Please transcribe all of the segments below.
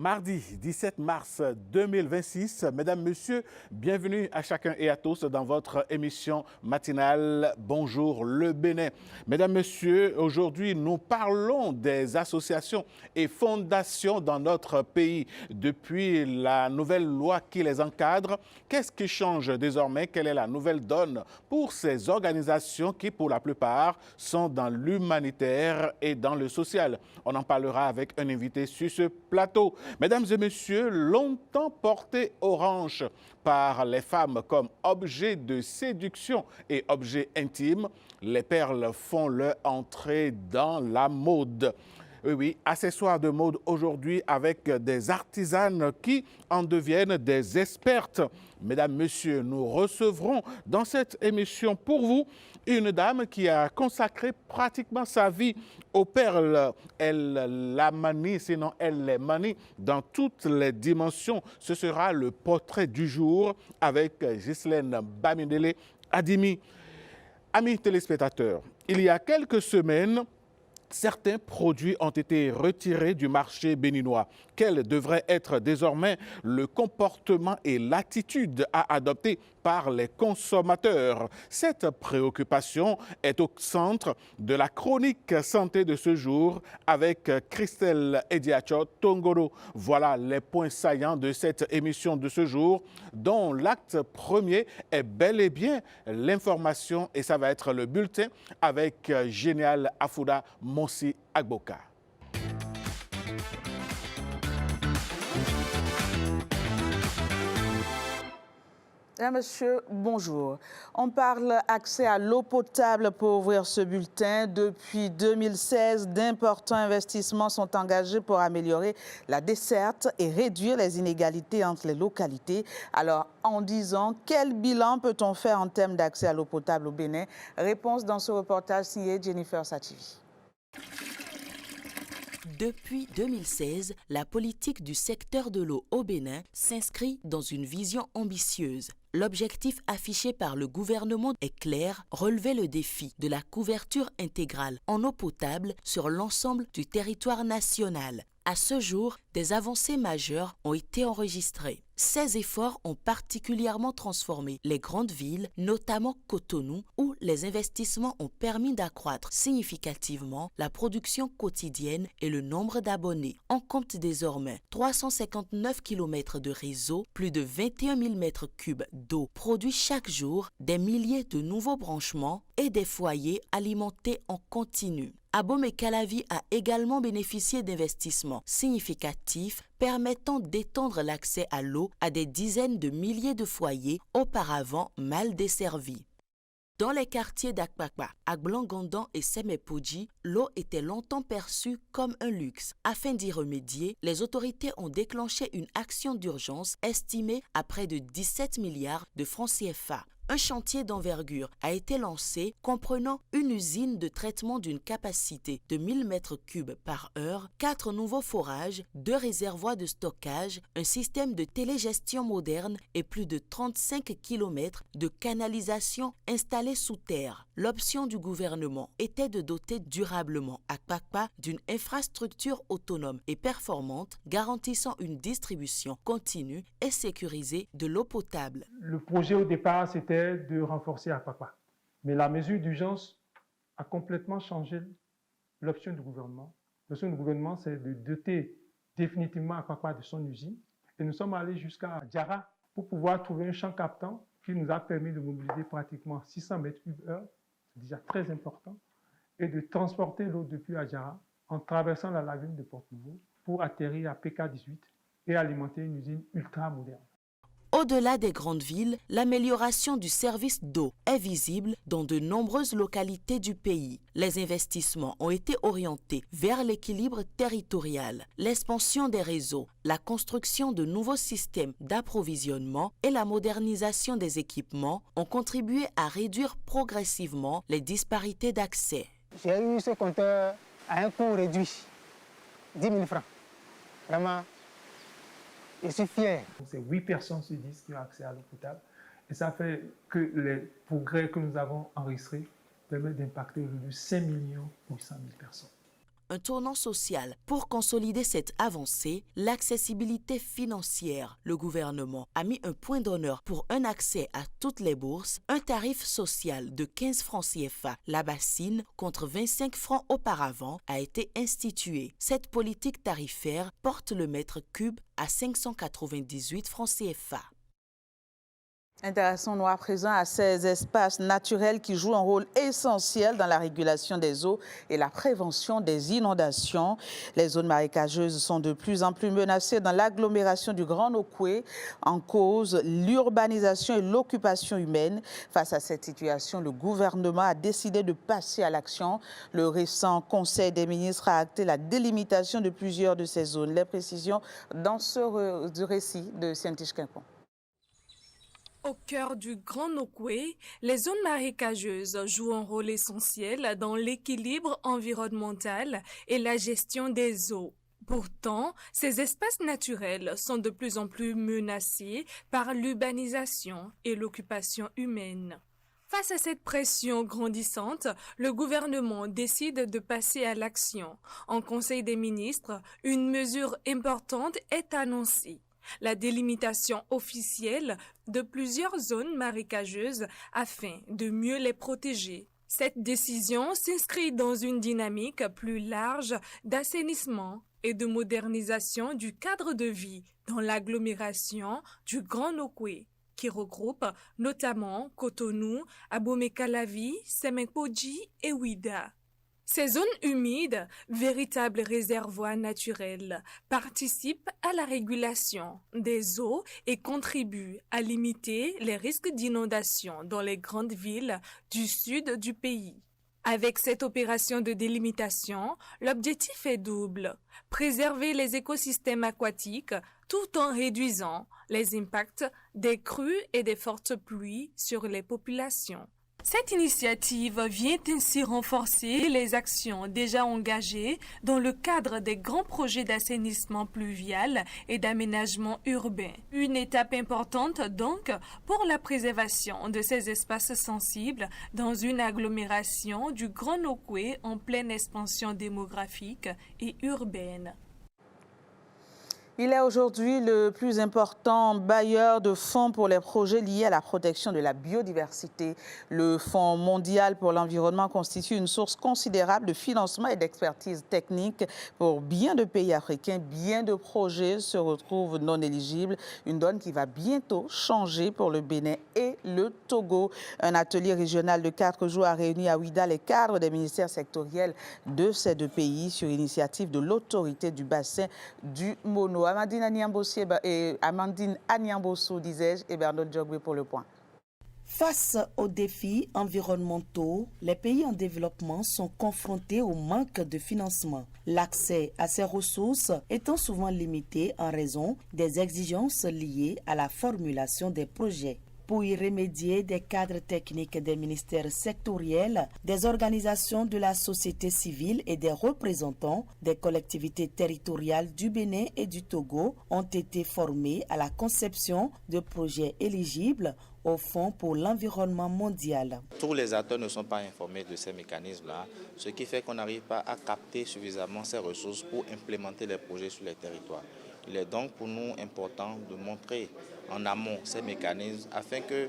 Mardi 17 mars 2026. Mesdames, Messieurs, bienvenue à chacun et à tous dans votre émission matinale Bonjour le Bénin. Mesdames, Messieurs, aujourd'hui nous parlons des associations et fondations dans notre pays. Depuis la nouvelle loi qui les encadre, qu'est-ce qui change désormais? Quelle est la nouvelle donne pour ces organisations qui, pour la plupart, sont dans l'humanitaire et dans le social? On en parlera avec un invité sur ce plateau. Mesdames et messieurs, longtemps porté orange par les femmes comme objet de séduction et objet intime, les perles font leur entrée dans la mode. Oui, accessoires de mode aujourd'hui avec des artisanes qui en deviennent des expertes. Mesdames, Messieurs, nous recevrons dans cette émission pour vous une dame qui a consacré pratiquement sa vie aux perles. Elle la manie, sinon elle les manie dans toutes les dimensions. Ce sera le portrait du jour avec Ghislaine Bamidele Adimi. Amis téléspectateurs, il y a quelques semaines, certains produits ont été retirés du marché béninois. Quel devrait être désormais le comportement et l'attitude à adopter par les consommateurs? Cette préoccupation est au centre de la chronique santé de ce jour avec Christelle Ediacho Tongoro. Voilà les points saillants de cette émission de ce jour, dont l'acte premier est bel et bien l'information, et ça va être le bulletin avec Génial Afouda Monsi Agboka. Mesdames, Messieurs, bonjour. On parle accès à l'eau potable pour ouvrir ce bulletin. Depuis 2016, d'importants investissements sont engagés pour améliorer la desserte et réduire les inégalités entre les localités. Alors, en 10 ans, quel bilan peut-on faire en termes d'accès à l'eau potable au Bénin? Réponse dans ce reportage signé Jennifer Sativi. Depuis 2016, la politique du secteur de l'eau au Bénin s'inscrit dans une vision ambitieuse. L'objectif affiché par le gouvernement est clair, relever le défi de la couverture intégrale en eau potable sur l'ensemble du territoire national. À ce jour, des avancées majeures ont été enregistrées. Ces efforts ont particulièrement transformé les grandes villes, notamment Cotonou, où les investissements ont permis d'accroître significativement la production quotidienne et le nombre d'abonnés. On compte désormais 359 km de réseau, plus de 21 000 m3 d'eau produits chaque jour, des milliers de nouveaux branchements et des foyers alimentés en continu. Abomey-Calavi a également bénéficié d'investissements significatifs permettant d'étendre l'accès à l'eau à des dizaines de milliers de foyers auparavant mal desservis. Dans les quartiers d'Akpakpa, Agblangandan et Semepoji, l'eau était longtemps perçue comme un luxe. Afin d'y remédier, les autorités ont déclenché une action d'urgence estimée à près de 17 milliards de francs CFA. Un chantier d'envergure a été lancé comprenant une usine de traitement d'une capacité de 1000 m3 par heure, 4 nouveaux forages, 2 réservoirs de stockage, un système de télégestion moderne et plus de 35 km de canalisation installée sous terre. L'option du gouvernement était de doter durablement Akpakpa d'une infrastructure autonome et performante garantissant une distribution continue et sécurisée de l'eau potable. Le projet au départ, c'était de renforcer Akpakpa. Mais la mesure d'urgence a complètement changé l'option du gouvernement. L'option du gouvernement, c'est de doter définitivement Akpakpa de son usine. Et nous sommes allés jusqu'à Djara pour pouvoir trouver un champ captant qui nous a permis de mobiliser pratiquement 600 m3/h, c'est déjà très important, et de transporter l'eau depuis Djara en traversant la lagune de Port-Nouveau pour atterrir à PK18 et alimenter une usine ultra moderne. Au-delà des grandes villes, l'amélioration du service d'eau est visible dans de nombreuses localités du pays. Les investissements ont été orientés vers l'équilibre territorial, l'expansion des réseaux, la construction de nouveaux systèmes d'approvisionnement et la modernisation des équipements ont contribué à réduire progressivement les disparités d'accès. J'ai eu ce compteur à un coût réduit, 10 000 francs. Vraiment. Je suis fier. C'est 8 personnes sur 10 qui ont accès à l'eau potable. Et ça fait que les progrès que nous avons enregistrés permettent d'impacter aujourd'hui 5 800 000 personnes. un tournant social. Pour consolider cette avancée, l'accessibilité financière, le gouvernement a mis un point d'honneur pour un accès à toutes les bourses, un tarif social de 15 francs CFA. La bassine, contre 25 francs auparavant, a été instituée. Cette politique tarifaire porte le mètre cube à 598 francs CFA. Intéressons-nous à présent à ces espaces naturels qui jouent un rôle essentiel dans la régulation des eaux et la prévention des inondations. Les zones marécageuses sont de plus en plus menacées dans l'agglomération du Grand Nokoué, en cause l'urbanisation et l'occupation humaine. Face à cette situation, le gouvernement a décidé de passer à l'action. Le récent Conseil des ministres a acté la délimitation de plusieurs de ces zones. Les précisions dans ce récit de Sientish Kimpon. Au cœur du Grand Nokoué, les zones marécageuses jouent un rôle essentiel dans l'équilibre environnemental et la gestion des eaux. Pourtant, ces espaces naturels sont de plus en plus menacés par l'urbanisation et l'occupation humaine. Face à cette pression grandissante, le gouvernement décide de passer à l'action. En Conseil des ministres, une mesure importante est annoncée: la délimitation officielle de plusieurs zones marécageuses afin de mieux les protéger. Cette décision s'inscrit dans une dynamique plus large d'assainissement et de modernisation du cadre de vie dans l'agglomération du Grand Nokoué, qui regroupe notamment Cotonou, Abomey-Calavi, Semenkoji et Ouida. Ces zones humides, véritables réservoirs naturels, participent à la régulation des eaux et contribuent à limiter les risques d'inondation dans les grandes villes du sud du pays. Avec cette opération de délimitation, l'objectif est double: préserver les écosystèmes aquatiques tout en réduisant les impacts des crues et des fortes pluies sur les populations. Cette initiative vient ainsi renforcer les actions déjà engagées dans le cadre des grands projets d'assainissement pluvial et d'aménagement urbain. Une étape importante donc pour la préservation de ces espaces sensibles dans une agglomération du Grand Nokoué en pleine expansion démographique et urbaine. Il est aujourd'hui le plus important bailleur de fonds pour les projets liés à la protection de la biodiversité. Le Fonds mondial pour l'environnement constitue une source considérable de financement et d'expertise technique pour bien de pays africains. Bien de projets se retrouvent non éligibles, une donne qui va bientôt changer pour le Bénin et le Togo. Un atelier régional de 4 jours a réuni à Ouida les cadres des ministères sectoriels de ces deux pays sur initiative de l'autorité du bassin du Mono. Amandine Anyamboso, disais-je, et Bernard Djogwe pour le point. Face aux défis environnementaux, les pays en développement sont confrontés au manque de financement. L'accès à ces ressources étant souvent limité en raison des exigences liées à la formulation des projets. Pour y remédier, des cadres techniques des ministères sectoriels, des organisations de la société civile et des représentants des collectivités territoriales du Bénin et du Togo ont été formés à la conception de projets éligibles au Fonds pour l'environnement mondial. Tous les acteurs ne sont pas informés de ces mécanismes-là, ce qui fait qu'on n'arrive pas à capter suffisamment ces ressources pour implémenter les projets sur les territoires. Il est donc pour nous important de montrer en amont ces mécanismes afin que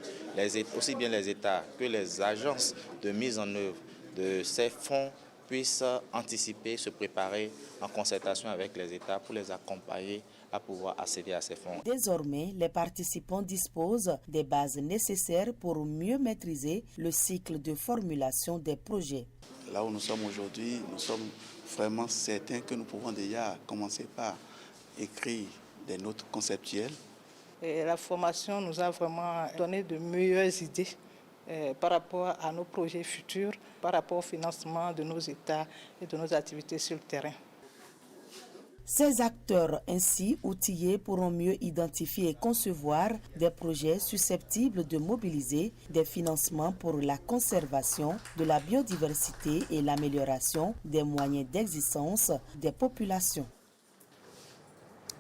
aussi bien les États que les agences de mise en œuvre de ces fonds puissent anticiper, se préparer en concertation avec les États pour les accompagner à pouvoir accéder à ces fonds. Désormais, les participants disposent des bases nécessaires pour mieux maîtriser le cycle de formulation des projets. Là où nous sommes aujourd'hui, nous sommes vraiment certains que nous pouvons déjà commencer par écrire des notes conceptuelles. Et la formation nous a vraiment donné de meilleures idées par rapport à nos projets futurs, par rapport au financement de nos États et de nos activités sur le terrain. Ces acteurs ainsi outillés pourront mieux identifier et concevoir des projets susceptibles de mobiliser des financements pour la conservation de la biodiversité et l'amélioration des moyens d'existence des populations.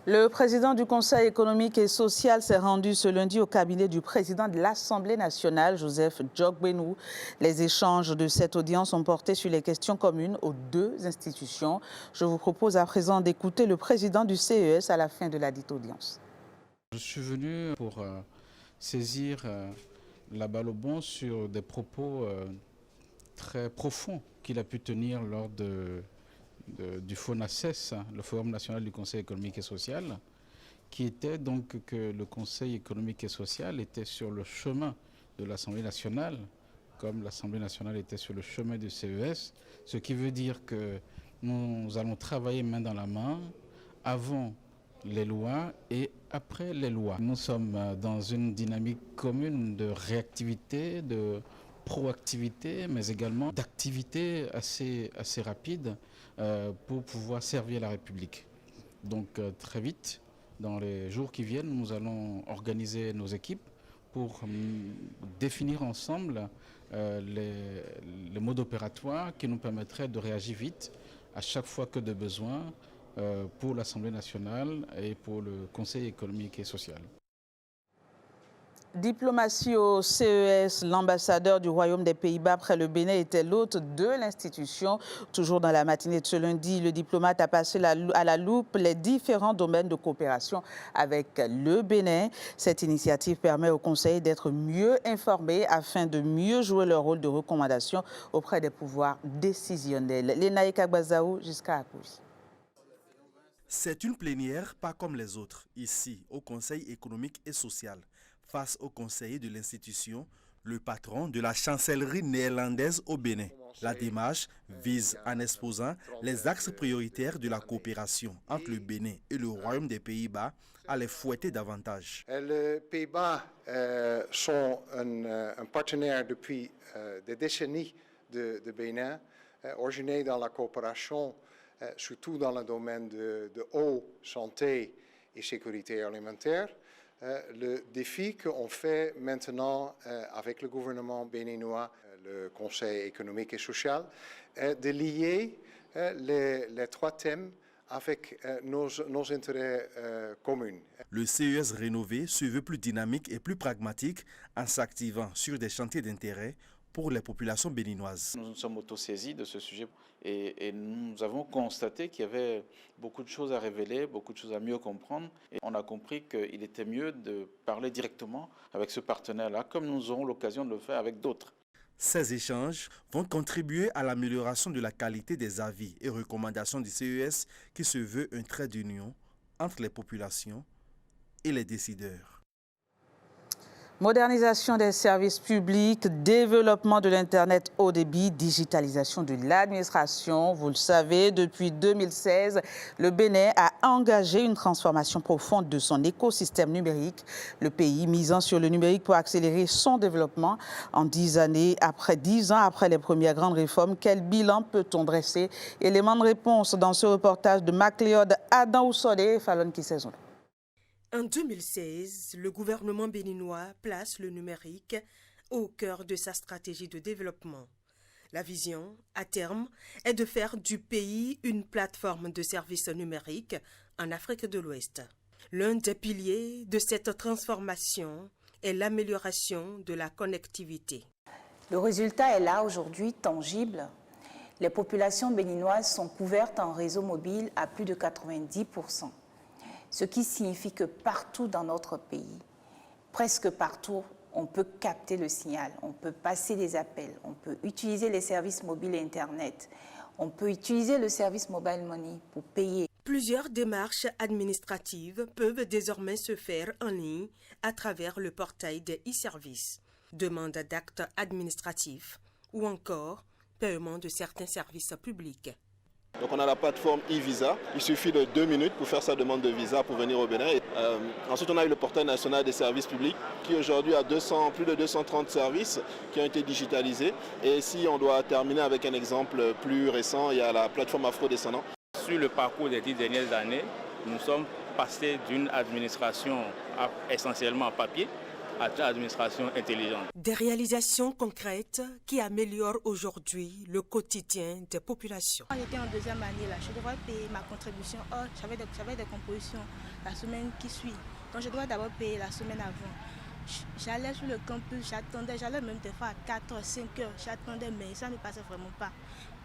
Le président du Conseil économique et social s'est rendu ce lundi au cabinet du président de l'Assemblée nationale, Joseph Djogbenou. Les échanges de cette audience ont porté sur les questions communes aux deux institutions. Je vous propose à présent d'écouter le président du CES à la fin de la dite audience. Je suis venu pour saisir la balle au bond sur des propos très profonds qu'il a pu tenir lors du FONACES, le Forum national du Conseil économique et social, qui était donc que le Conseil économique et social était sur le chemin de l'Assemblée nationale, comme l'Assemblée nationale était sur le chemin du CES, ce qui veut dire que nous allons travailler main dans la main avant les lois et après les lois. Nous sommes dans une dynamique commune de réactivité, de proactivité, mais également d'activité assez rapide pour pouvoir servir la République. Donc très vite, dans les jours qui viennent, nous allons organiser nos équipes pour définir ensemble les modes opératoires qui nous permettraient de réagir vite à chaque fois que de besoin pour l'Assemblée nationale et pour le Conseil économique et social. Diplomatie au CES, l'ambassadeur du Royaume des Pays-Bas après le Bénin était l'hôte de l'institution. Toujours dans la matinée de ce lundi, le diplomate a passé à la loupe les différents domaines de coopération avec le Bénin. Cette initiative permet au Conseil d'être mieux informé afin de mieux jouer leur rôle de recommandation auprès des pouvoirs décisionnels. Lénaïka Agbazaou jusqu'à Akouy. C'est une plénière pas comme les autres, ici au Conseil économique et social. Face aux conseillers de l'institution, le patron de la chancellerie néerlandaise au Bénin. La démarche vise, en exposant les axes prioritaires de la coopération entre le Bénin et le Royaume des Pays-Bas, à les fouetter davantage. Les Pays-Bas sont un partenaire depuis des décennies de Bénin, originaire dans la coopération, surtout dans le domaine de eau, santé et sécurité alimentaire. Le défi qu'on fait maintenant avec le gouvernement béninois, le Conseil économique et social, est de lier les trois thèmes avec nos intérêts communs. Le CES rénové se veut plus dynamique et plus pragmatique en s'activant sur des chantiers d'intérêt pour les populations béninoises. Nous nous sommes autosaisis de ce sujet et nous avons constaté qu'il y avait beaucoup de choses à révéler, beaucoup de choses à mieux comprendre. Et on a compris qu'il était mieux de parler directement avec ce partenaire-là, comme nous aurons l'occasion de le faire avec d'autres. Ces échanges vont contribuer à l'amélioration de la qualité des avis et recommandations du CES qui se veut un trait d'union entre les populations et les décideurs. Modernisation des services publics, développement de l'Internet haut débit, digitalisation de l'administration. Vous le savez, depuis 2016, le Bénin a engagé une transformation profonde de son écosystème numérique. Le pays misant sur le numérique pour accélérer son développement. En 10 ans après les premières grandes réformes, quel bilan peut-on dresser? Élément de réponse dans ce reportage de MacLeod Adam Oussode et Fallon Kisezon. En 2016, le gouvernement béninois place le numérique au cœur de sa stratégie de développement. La vision, à terme, est de faire du pays une plateforme de services numériques en Afrique de l'Ouest. L'un des piliers de cette transformation est l'amélioration de la connectivité. Le résultat est là aujourd'hui, tangible. Les populations béninoises sont couvertes en réseau mobile à plus de 90%. Ce qui signifie que partout dans notre pays, presque partout, on peut capter le signal, on peut passer des appels, on peut utiliser les services mobiles et Internet, on peut utiliser le service mobile money pour payer. Plusieurs démarches administratives peuvent désormais se faire en ligne à travers le portail des e-services, demande d'actes administratifs ou encore paiement de certains services publics. Donc on a la plateforme e-Visa, il suffit de 2 minutes pour faire sa demande de visa pour venir au Bénin. Ensuite on a eu le portail national des services publics qui aujourd'hui a plus de 230 services qui ont été digitalisés. Et si on doit terminer avec un exemple plus récent, il y a la plateforme Afro-Descendant. Sur le parcours des 10 dernières années, nous sommes passés d'une administration essentiellement en papier administration intelligente. Des réalisations concrètes qui améliorent aujourd'hui le quotidien des populations. Quand j'étais en deuxième année, là, je devrais payer ma contribution. Or, j'avais des compositions la semaine qui suit. Donc, je dois d'abord payer la semaine avant. J'allais sur le campus, j'allais même des fois à 4 h, 5 heures, j'attendais, mais ça ne passait vraiment pas.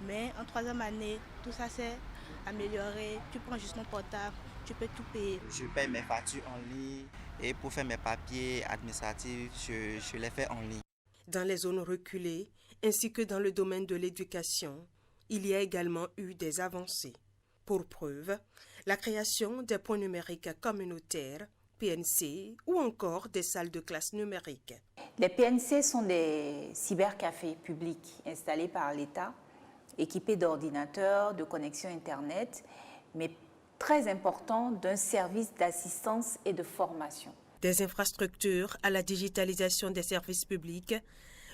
Mais en troisième année, tout ça s'est amélioré. Tu prends juste mon portable, tu peux tout payer. Je paye mes factures en ligne et pour faire mes papiers administratifs, je les fais en ligne. Dans les zones reculées, ainsi que dans le domaine de l'éducation, il y a également eu des avancées. Pour preuve, la création des points numériques communautaires, PNC, ou encore des salles de classe numériques. Les PNC sont des cybercafés publics installés par l'État, équipés d'ordinateurs, de connexion Internet, mais très important, d'un service d'assistance et de formation. Des infrastructures à la digitalisation des services publics,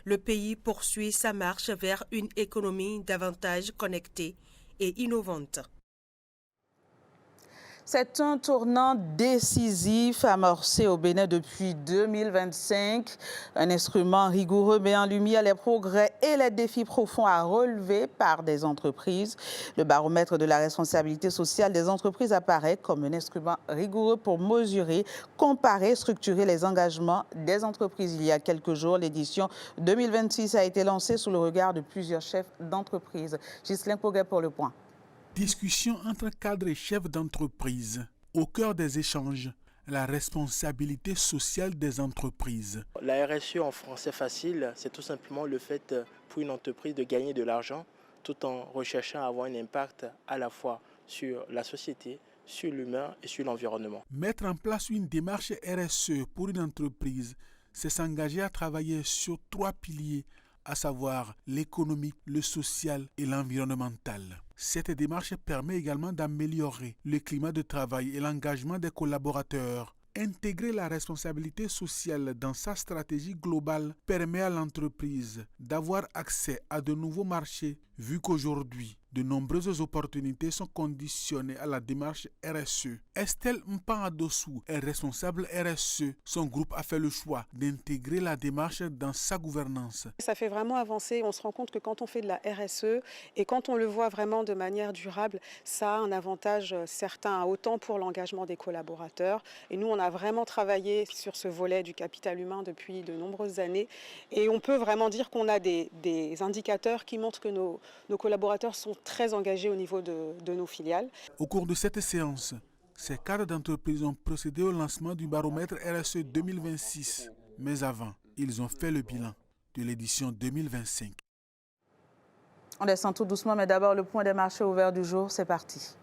le pays poursuit sa marche vers une économie davantage connectée et innovante. C'est un tournant décisif amorcé au Bénin depuis 2025. Un instrument rigoureux met en lumière les progrès et les défis profonds à relever par des entreprises. Le baromètre de la responsabilité sociale des entreprises apparaît comme un instrument rigoureux pour mesurer, comparer, structurer les engagements des entreprises. Il y a quelques jours, l'édition 2026 a été lancée sous le regard de plusieurs chefs d'entreprise. Ghislain Poguet pour le point. Discussion entre cadres et chefs d'entreprise. Au cœur des échanges, la responsabilité sociale des entreprises. La RSE en français facile, c'est tout simplement le fait pour une entreprise de gagner de l'argent tout en recherchant à avoir un impact à la fois sur la société, sur l'humain et sur l'environnement. Mettre en place une démarche RSE pour une entreprise, c'est s'engager à travailler sur 3 piliers, à savoir l'économique, le social et l'environnemental. Cette démarche permet également d'améliorer le climat de travail et l'engagement des collaborateurs. Intégrer la responsabilité sociale dans sa stratégie globale permet à l'entreprise d'avoir accès à de nouveaux marchés, vu qu'aujourd'hui, de nombreuses opportunités sont conditionnées à la démarche RSE. Estelle Mpan-Adossou est responsable RSE. Son groupe a fait le choix d'intégrer la démarche dans sa gouvernance. Ça fait vraiment avancer. On se rend compte que quand on fait de la RSE et quand on le voit vraiment de manière durable, ça a un avantage certain, autant pour l'engagement des collaborateurs. Et nous, on a vraiment travaillé sur ce volet du capital humain depuis de nombreuses années. Et on peut vraiment dire qu'on a des indicateurs qui montrent que nos collaborateurs sont très engagés au niveau de nos filiales. Au cours de cette séance, ces cadres d'entreprise ont procédé au lancement du baromètre RSE 2026. Mais avant, ils ont fait le bilan de l'édition 2025. On descend tout doucement, mais d'abord le point des marchés ouverts du jour, c'est parti.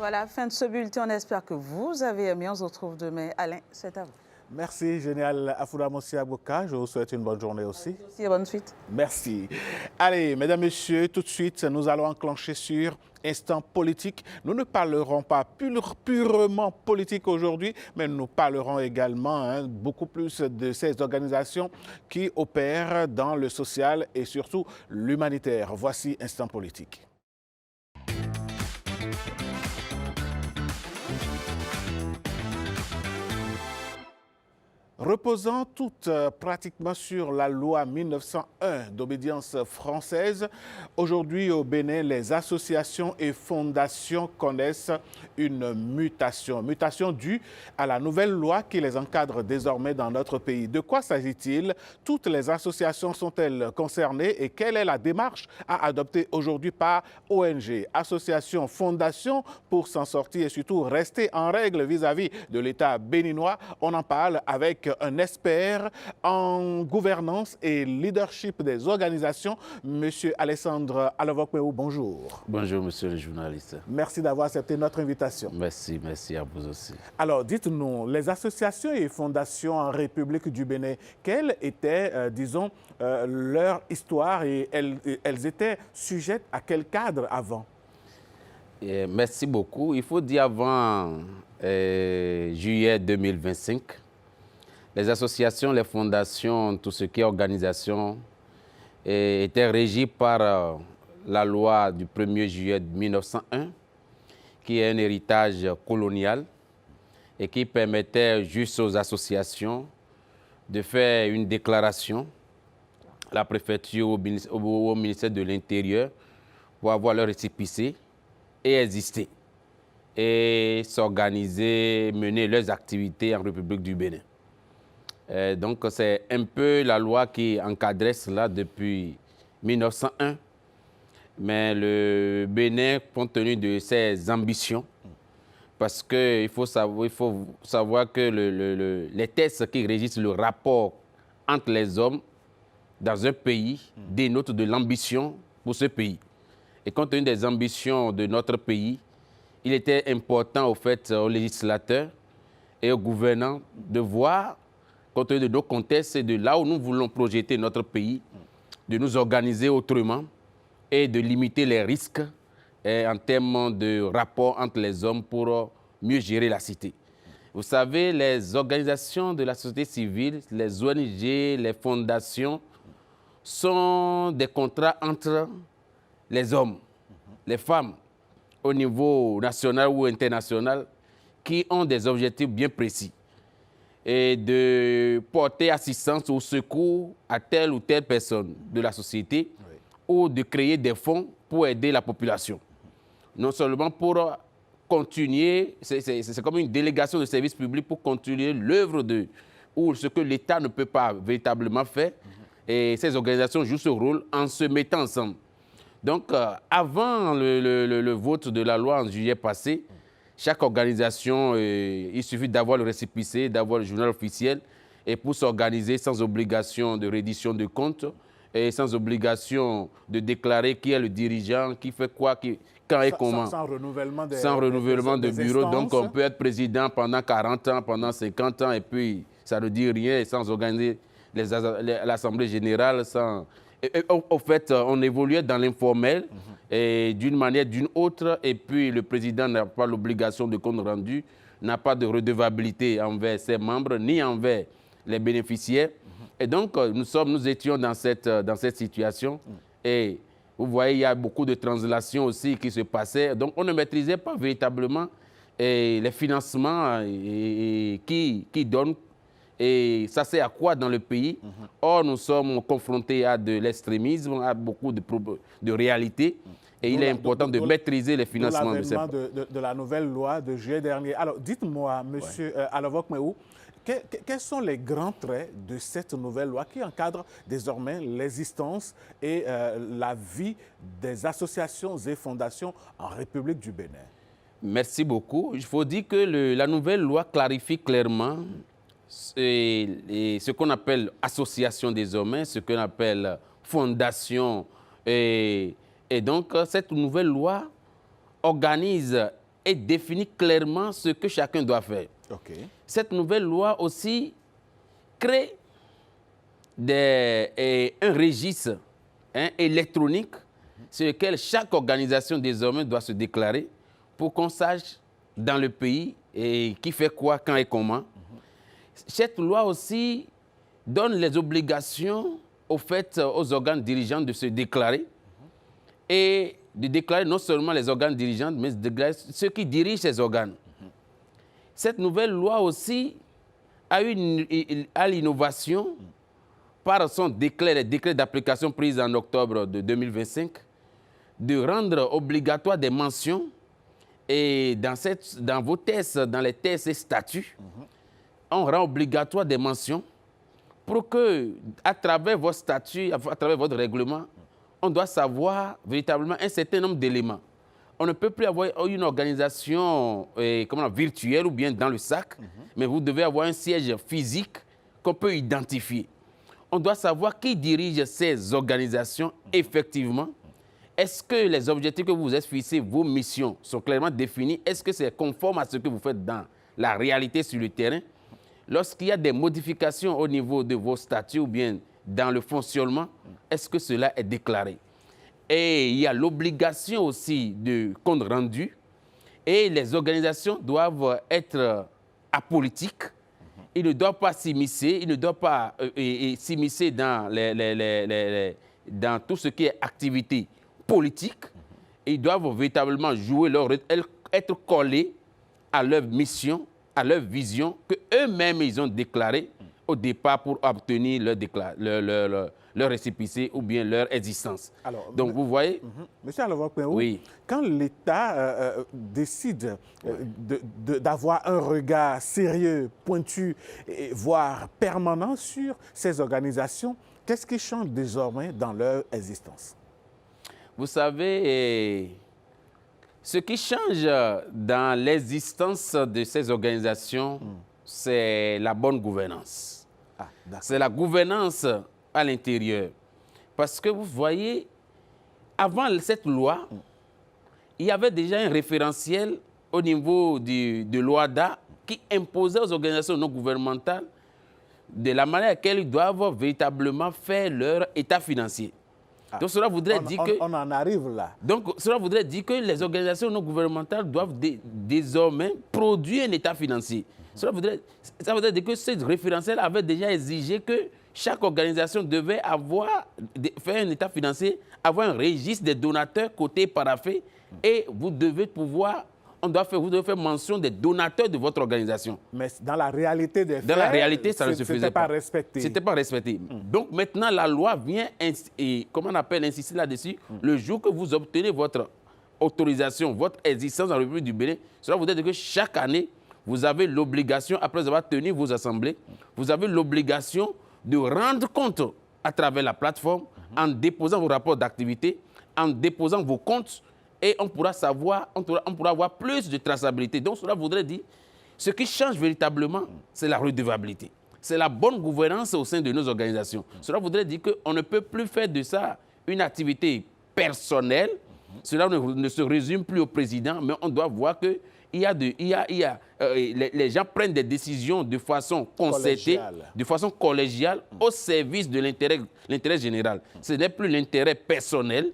Voilà, fin de ce bulletin. On espère que vous avez aimé. On se retrouve demain. Alain, c'est à vous. Merci, Général Afouda Mossi Aboka. Je vous souhaite une bonne journée aussi. Merci, bonne suite. Merci. Allez, mesdames, messieurs, tout de suite, nous allons enclencher sur Instant Politique. Nous ne parlerons pas purement politique aujourd'hui, mais nous parlerons également beaucoup plus de ces organisations qui opèrent dans le social et surtout l'humanitaire. Voici Instant Politique. Reposant toutes pratiquement sur la loi 1901 d'obédience française, aujourd'hui au Bénin, les associations et fondations connaissent une mutation. Mutation due à la nouvelle loi qui les encadre désormais dans notre pays. De quoi s'agit-il? Toutes les associations sont-elles concernées et quelle est la démarche à adopter aujourd'hui par ONG, associations, fondations pour s'en sortir et surtout rester en règle vis-à-vis de l'État béninois? On en parle avec un expert en gouvernance et leadership des organisations, M. Alessandre Alovokmeou. Bonjour. Bonjour, monsieur le journaliste. Merci d'avoir accepté notre invitation. Merci, merci à vous aussi. Alors, dites-nous, les associations et fondations en République du Bénin, quelle était, disons, leur histoire et elles étaient sujettes à quel cadre avant? Merci beaucoup. Il faut dire avant juillet 2025, les associations, les fondations, tout ce qui est organisation, étaient régies par la loi du 1er juillet 1901, qui est un héritage colonial et qui permettait juste aux associations de faire une déclaration à la préfecture au ministère de l'Intérieur pour avoir leur récépissé et exister et s'organiser, mener leurs activités en République du Bénin. Donc, c'est un peu la loi qui encadrait cela depuis 1901. Mais le Bénin, compte tenu de ses ambitions, parce qu'il faut savoir que les textes qui régissent le rapport entre les hommes dans un pays dénotent de l'ambition pour ce pays. Et compte tenu des ambitions de notre pays, il était important au fait aux législateurs et aux gouvernants de voir, compte tenu de nos contextes et de là où nous voulons projeter notre pays, de nous organiser autrement et de limiter les risques en termes de rapport entre les hommes pour mieux gérer la cité. Vous savez, les organisations de la société civile, les ONG, les fondations sont des contrats entre les hommes, les femmes, au niveau national ou international, qui ont des objectifs bien précis et de porter assistance ou secours à telle ou telle personne de la société ou de créer des fonds pour aider la population. Non seulement pour continuer, c'est comme une délégation de service public pour continuer l'œuvre ou ce que l'État ne peut pas véritablement faire. Et ces organisations jouent ce rôle en se mettant ensemble. Donc, avant le vote de la loi en juillet passé, chaque organisation, il suffit d'avoir le récépissé, d'avoir le journal officiel, et pour s'organiser sans obligation de reddition de comptes et sans obligation de déclarer qui est le dirigeant, qui fait quoi, quand et comment. Sans renouvellement de bureau. Donc, on peut être président pendant 40 ans, pendant 50 ans, et puis ça ne dit rien, sans organiser l'Assemblée générale, sans... Au fait, on évoluait dans l'informel et d'une manière, d'une autre, et puis le président n'a pas l'obligation de compte rendu, n'a pas de redevabilité envers ses membres, ni envers les bénéficiaires. Et donc, nous étions dans cette situation. Et vous voyez, il y a beaucoup de translations aussi qui se passaient. Donc, on ne maîtrisait pas véritablement les financements qui donnent. Et ça, c'est à quoi dans le pays? Or, nous sommes confrontés à de l'extrémisme, à beaucoup de réalités. Et il est important de maîtriser les financements de la nouvelle loi de juillet dernier. Alors, dites-moi, M. Alovokmeou, quels sont les grands traits de cette nouvelle loi qui encadre désormais l'existence et la vie des associations et fondations en République du Bénin? Merci beaucoup. Il faut dire que la nouvelle loi clarifie clairement ce qu'on appelle association des hommes, ce qu'on appelle fondation. Et donc, cette nouvelle loi organise et définit clairement ce que chacun doit faire. Cette nouvelle loi aussi crée un registre électronique sur lequel chaque organisation désormais doit se déclarer pour qu'on sache dans le pays et qui fait quoi, quand et comment. Cette loi aussi donne les obligations aux organes dirigeants de se déclarer et de déclarer non seulement les organes dirigeants, mais de déclarer ceux qui dirigent ces organes. Cette nouvelle loi aussi a l'innovation par son décret, les décrets d'application pris en octobre de 2025, de rendre obligatoire des mentions et dans vos tests, dans les tests et statuts, on rend obligatoire des mentions pour que, à travers vos statuts, à travers votre règlement, on doit savoir véritablement un certain nombre d'éléments. On ne peut plus avoir une organisation virtuelle ou bien dans le sac, mais vous devez avoir un siège physique qu'on peut identifier. On doit savoir qui dirige ces organisations effectivement. Est-ce que les objectifs que vous vous êtes fixés, vos missions, sont clairement définis? Est-ce que c'est conforme à ce que vous faites dans la réalité sur le terrain? Lorsqu'il y a des modifications au niveau de vos statuts ou bien dans le fonctionnement, est-ce que cela est déclaré? Et il y a l'obligation aussi de compte rendu. Et les organisations doivent être apolitiques. Ils ne doivent pas s'immiscer, ils ne doivent pas s'immiscer dans, dans tout ce qui est activité politique. Ils doivent véritablement jouer leur rôle, être collés à leur mission, à leur vision qu'eux-mêmes ils ont déclarée au départ pour obtenir leur récépissé ou bien leur existence. Alors, donc vous voyez... Monsieur Alova-Pinhou, oui. Quand l'État décide d'avoir un regard sérieux, pointu, voire permanent sur ces organisations, qu'est-ce qui change désormais dans leur existence? Vous savez, ce qui change dans l'existence de ces organisations, c'est la bonne gouvernance. C'est la gouvernance à l'intérieur. Parce que vous voyez, avant cette loi, il y avait déjà un référentiel au niveau de l'OADA qui imposait aux organisations non gouvernementales de la manière à laquelle ils doivent véritablement faire leur état financier. Donc cela voudrait dire que... On en arrive là. Donc cela voudrait dire que les organisations non gouvernementales doivent désormais produire un état financier. Ça voudrait dire que ce référentiel avait déjà exigé que chaque organisation devait faire un état financier, avoir un registre des donateurs côté paraffé et vous devez pouvoir... vous devez faire mention des donateurs de votre organisation. Mais dans la réalité des faits, dans la réalité, ça ne se faisait pas. Respecté. C'était pas respecté. Donc maintenant, la loi vient, insister là-dessus. Le jour que vous obtenez votre autorisation, votre existence dans le République du Bénin, cela voudrait dire que chaque année, vous avez l'obligation, après avoir tenu vos assemblées, vous avez l'obligation de rendre compte à travers la plateforme, en déposant vos rapports d'activité, en déposant vos comptes, et on pourra savoir, on pourra avoir plus de traçabilité. Donc cela voudrait dire, ce qui change véritablement, c'est la redevabilité. C'est la bonne gouvernance au sein de nos organisations. Cela voudrait dire qu'on ne peut plus faire de ça une activité personnelle. Cela ne se résume plus au président, mais on doit voir que les gens prennent des décisions de façon concertée, de façon collégiale, au service de l'intérêt général. Ce n'est plus l'intérêt personnel,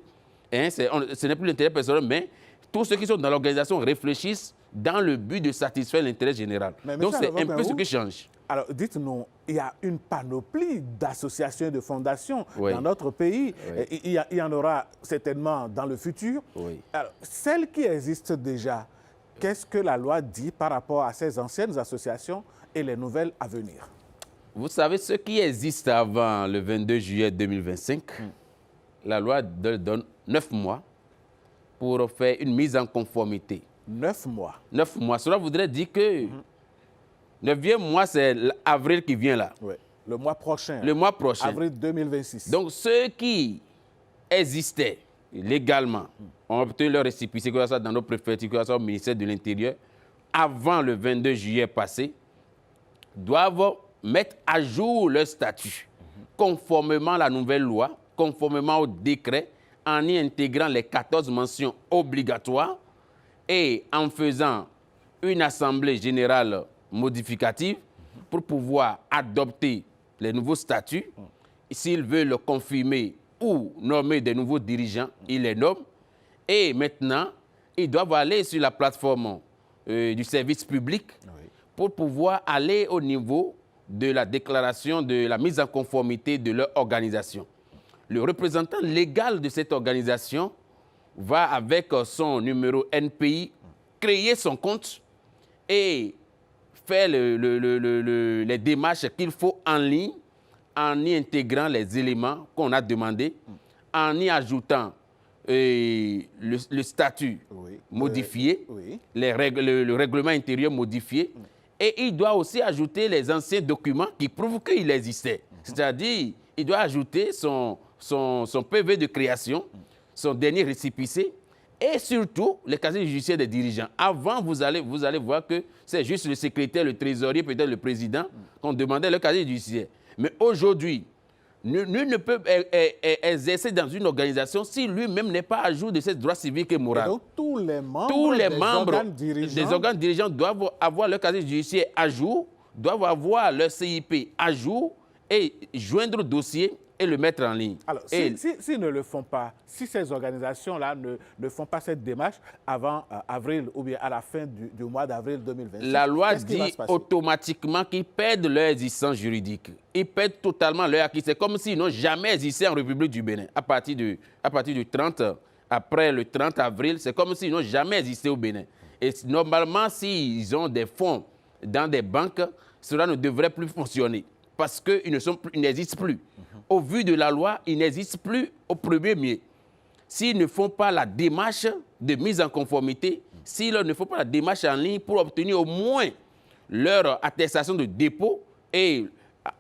ce n'est plus l'intérêt personnel, mais tous ceux qui sont dans l'organisation réfléchissent dans le but de satisfaire l'intérêt général. Donc c'est un peu ce qui change. Alors dites-nous, il y a une panoplie d'associations et de fondations dans notre pays. Oui. Il y en aura certainement dans le futur. Oui. Alors, celles qui existent déjà, qu'est-ce que la loi dit par rapport à ces anciennes associations et les nouvelles à venir? Vous savez, ce qui existe avant le 22 juillet 2025, la loi donne 9 mois pour faire une mise en conformité. 9 mois? 9 mois. Cela voudrait dire que le 9e mois, c'est l'avril qui vient là. Oui, le mois prochain. Le mois prochain. Avril 2026. Donc, ceux qui existaient légalement ont obtenu leur récépissé, que ce soit dans nos préfectures, que ce soit au ministère de l'Intérieur, avant le 22 juillet passé, doivent mettre à jour leur statut, conformément à la nouvelle loi, conformément au décret, en y intégrant les 14 mentions obligatoires et en faisant une assemblée générale modificative pour pouvoir adopter les nouveaux statuts. S'ils veulent confirmer ou nommer des nouveaux dirigeants, ils les nomment. Et maintenant, ils doivent aller sur la plateforme du service public pour pouvoir aller au niveau de la déclaration de la mise en conformité de leur organisation. Le représentant légal de cette organisation va avec son numéro NPI créer son compte et faire les démarches qu'il faut en ligne, en y intégrant les éléments qu'on a demandés, en y ajoutant le statut modifié, le règlement intérieur modifié, et il doit aussi ajouter les anciens documents qui prouvent qu'il existait. C'est-à-dire, il doit ajouter son PV de création, son dernier récépissé, et surtout les casiers judiciaires des dirigeants. Avant, vous allez voir que c'est juste le secrétaire, le trésorier, peut-être le président, qu'on demandait le casier judiciaire. Mais aujourd'hui, nul ne peut exercer dans une organisation si lui-même n'est pas à jour de ses droits civiques et moraux. Donc tous les membres des organes dirigeants doivent avoir leur casier judiciaire à jour, doivent avoir leur CIP à jour et joindre le dossier et le mettre en ligne. Alors, s'ils ne le font pas, si ces organisations-là ne font pas cette démarche avant avril ou bien à la fin du mois d'avril 2026, la loi dit automatiquement qu'ils perdent leur existence juridique. Ils perdent totalement leur acquis. C'est comme s'ils n'ont jamais existé en République du Bénin. À partir du 30, après le 30 avril, c'est comme s'ils n'ont jamais existé au Bénin. Et normalement, s'ils ont des fonds dans des banques, cela ne devrait plus fonctionner parce qu'ils n'existent plus. Au vu de la loi, ils n'existent plus au 1er mai. S'ils ne font pas la démarche de mise en conformité, s'ils ne font pas la démarche en ligne pour obtenir au moins leur attestation de dépôt, et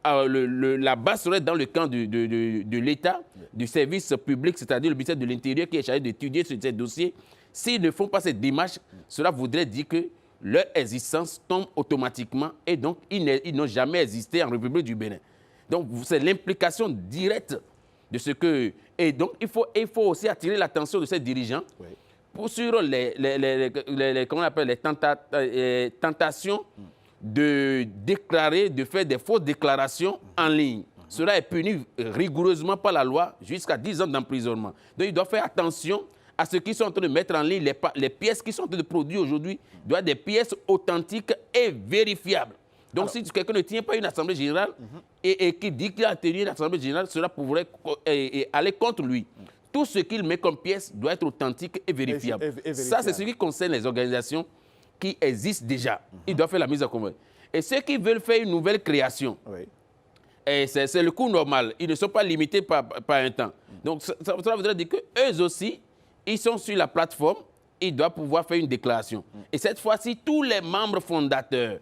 la base serait dans le camp de l'État, du service public, c'est-à-dire le ministère de l'Intérieur qui est chargé d'étudier sur ces dossiers. S'ils ne font pas cette démarche, cela voudrait dire que leur existence tombe automatiquement et donc ils n'ont jamais existé en République du Bénin. Donc, c'est l'implication directe de ce que... Et donc, il faut aussi attirer l'attention de ces dirigeants sur les tentations de déclarer, de faire des fausses déclarations en ligne. Cela est puni rigoureusement par la loi jusqu'à 10 ans d'emprisonnement. Donc, ils doivent faire attention à ce qu'ils sont en train de mettre en ligne. Les pièces qu'ils sont en train de produire aujourd'hui doivent être des pièces authentiques et vérifiables. Donc, si quelqu'un ne tient pas une assemblée générale et qui dit qu'il a tenu une assemblée générale, cela pourrait aller contre lui. Tout ce qu'il met comme pièce doit être authentique et vérifiable. Ça, c'est ce qui concerne les organisations qui existent déjà. Ils doivent faire la mise en commun. Et ceux qui veulent faire une nouvelle création, c'est le coût normal. Ils ne sont pas limités par un temps. Donc, ça voudrait dire qu'eux aussi, ils sont sur la plateforme, ils doivent pouvoir faire une déclaration. Et cette fois-ci, tous les membres fondateurs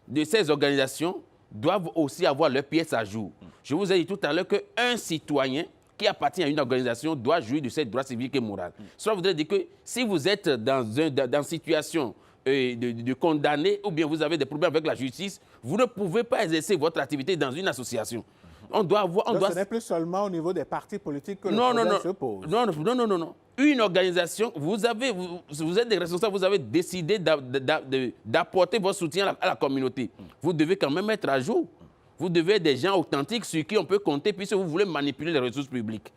de ces organisations doivent aussi avoir leurs pièces à jour. Je vous ai dit tout à l'heure qu'un citoyen qui appartient à une organisation doit jouir de ses droits civiques et moraux. Cela voudrait dire que si vous êtes dans une situation de condamné ou bien vous avez des problèmes avec la justice, vous ne pouvez pas exercer votre activité dans une association. On doit avoir... Ce n'est plus seulement au niveau des partis politiques que le problème se pose. Non. Une organisation, vous êtes des responsables, vous avez décidé d'apporter votre soutien à la communauté. Vous devez quand même être à jour. Vous devez être des gens authentiques sur qui on peut compter puisque vous voulez manipuler les ressources publiques.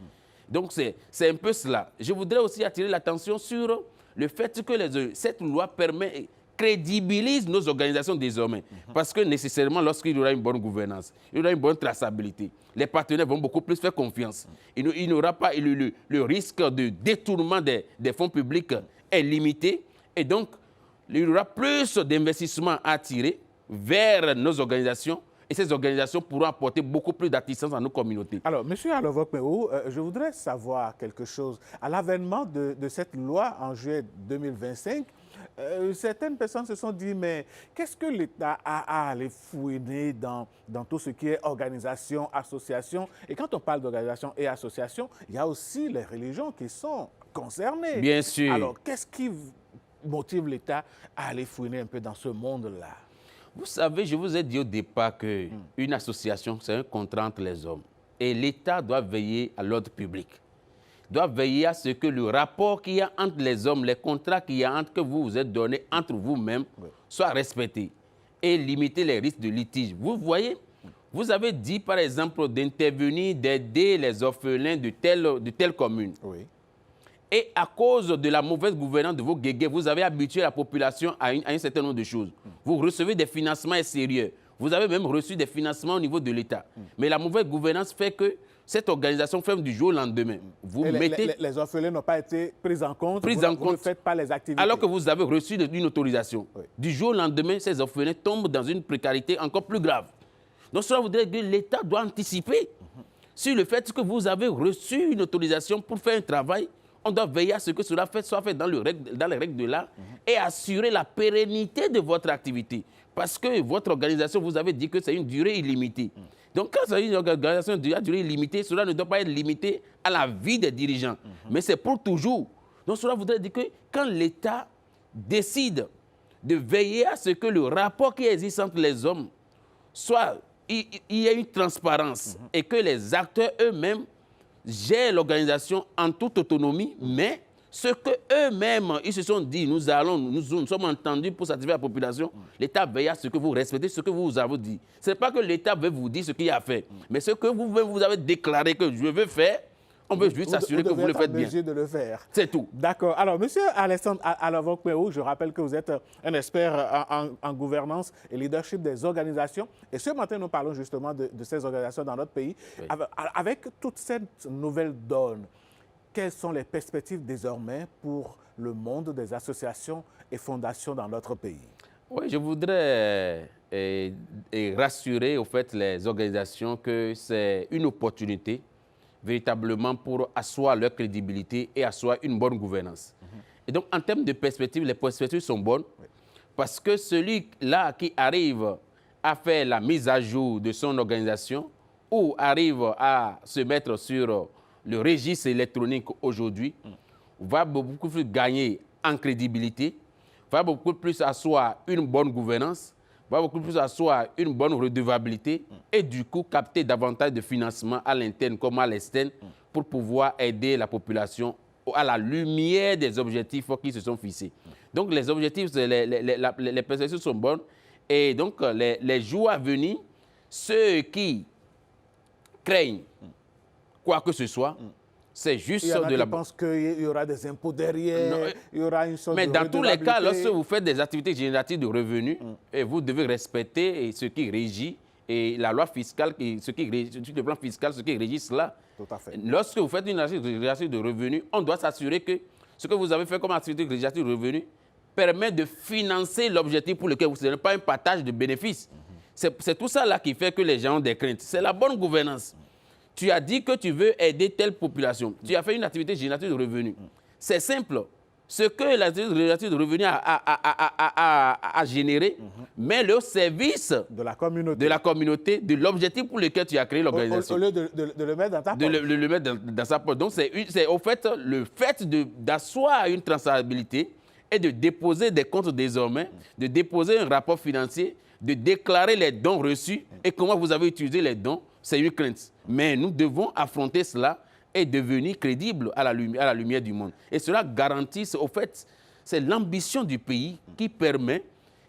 Donc c'est un peu cela. Je voudrais aussi attirer l'attention sur le fait que cette loi crédibilise nos organisations désormais. Parce que nécessairement, lorsqu'il y aura une bonne gouvernance, il y aura une bonne traçabilité, les partenaires vont beaucoup plus faire confiance. Il n'y aura pas le risque de détournement des fonds publics est limité. Et donc, il y aura plus d'investissements à attirer vers nos organisations. Et ces organisations pourront apporter beaucoup plus d'assistance à nos communautés. Alors, M. Alovok-Mehou, je voudrais savoir quelque chose. À l'avènement de cette loi en juillet 2025, certaines personnes se sont dit, mais qu'est-ce que l'État a à aller fouiner dans tout ce qui est organisation, association? Et quand on parle d'organisation et association, il y a aussi les religions qui sont concernées. Bien sûr. Alors, qu'est-ce qui motive l'État à aller fouiner un peu dans ce monde-là? Vous savez, je vous ai dit au départ qu'une association, c'est un contrat entre les hommes. Et l'État doit veiller à l'ordre public. doit veiller à ce que le rapport qu'il y a entre les hommes, les contrats qu'il y a entre que vous vous êtes donnés entre vous-même, soit respecté et limiter les risques de litige. Vous voyez, vous avez dit par exemple d'intervenir, d'aider les orphelins de telle commune. Oui. Et à cause de la mauvaise gouvernance de vos guégués, vous avez habitué la population à un certain nombre de choses. Vous recevez des financements sérieux. Vous avez même reçu des financements au niveau de l'État. Mais la mauvaise gouvernance fait que cette organisation ferme du jour au lendemain. Vous mettez... les orphelins n'ont pas été pris en compte. Vous ne faites pas les activités. Alors que vous avez reçu une autorisation. Oui. Du jour au lendemain, ces orphelins tombent dans une précarité encore plus grave. Donc cela voudrait dire que l'État doit anticiper sur le fait que vous avez reçu une autorisation pour faire un travail. On doit veiller à ce que cela soit fait dans les règles de l'art et assurer la pérennité de votre activité. Parce que votre organisation, vous avez dit que c'est une durée illimitée. Donc, quand c'est une organisation à durée illimitée, cela ne doit pas être limité à la vie des dirigeants. Mais c'est pour toujours. Donc, cela voudrait dire que quand l'État décide de veiller à ce que le rapport qui existe entre les hommes soit, il y ait une transparence et que les acteurs eux-mêmes gèrent l'organisation en toute autonomie, mais ce qu'eux-mêmes, ils se sont dit, nous sommes entendus pour satisfaire la population, l'État veille à ce que vous respectez ce que vous avez dit. Ce n'est pas que l'État veut vous dire ce qu'il a fait, mais ce que vous avez déclaré que je veux faire, on veut juste s'assurer que vous le faites bien. De le faire. C'est tout. D'accord. Alors, monsieur Alessandre Alavok-Peou, je rappelle que vous êtes un expert en gouvernance et leadership des organisations. Et ce matin, nous parlons justement de ces organisations dans notre pays. Oui. Avec toute cette nouvelle donne, quelles sont les perspectives désormais pour le monde des associations et fondations dans notre pays? Oui, je voudrais rassurer au fait les organisations que c'est une opportunité véritablement pour asseoir leur crédibilité et asseoir une bonne gouvernance. Et donc, en termes de perspectives, les perspectives sont bonnes parce que celui-là qui arrive à faire la mise à jour de son organisation ou arrive à se mettre sur le registre électronique aujourd'hui va beaucoup plus gagner en crédibilité, va beaucoup plus asseoir une bonne gouvernance, va beaucoup plus asseoir une bonne redevabilité et du coup capter davantage de financement à l'interne comme à l'externe pour pouvoir aider la population à la lumière des objectifs qui se sont fixés. Donc les objectifs, les perspectives sont bonnes et donc les jours à venir, ceux qui craignent quoi que ce soit, c'est juste de la... pense qu'il y aura des impôts derrière, il y aura une sorte de... Mais dans tous les cas, lorsque vous faites des activités génératives de revenus, et vous devez respecter ce qui régit et la loi fiscale, sur le plan fiscal, ce qui régit cela. Tout à fait. Lorsque vous faites une activité générative de revenus, on doit s'assurer que ce que vous avez fait comme activité générative de revenus permet de financer l'objectif pour lequel vous n'avez pas un partage de bénéfices. C'est tout ça là qui fait que les gens ont des craintes. C'est la bonne gouvernance. Tu as dit que tu veux aider telle population. Tu as fait une activité générative de revenus. C'est simple. Ce que l'activité générative de revenus a généré, mets-le au service de la communauté, de l'objectif pour lequel tu as créé l'organisation. Au lieu de le mettre dans ta poche. De le mettre dans sa poche. Donc, c'est au fait le fait d'asseoir une transparabilité et de déposer des comptes désormais, de déposer un rapport financier, de déclarer les dons reçus et comment vous avez utilisé les dons. C'est une crainte. Mais nous devons affronter cela et devenir crédibles à la lumière du monde. Et cela garantit, au fait, c'est l'ambition du pays qui permet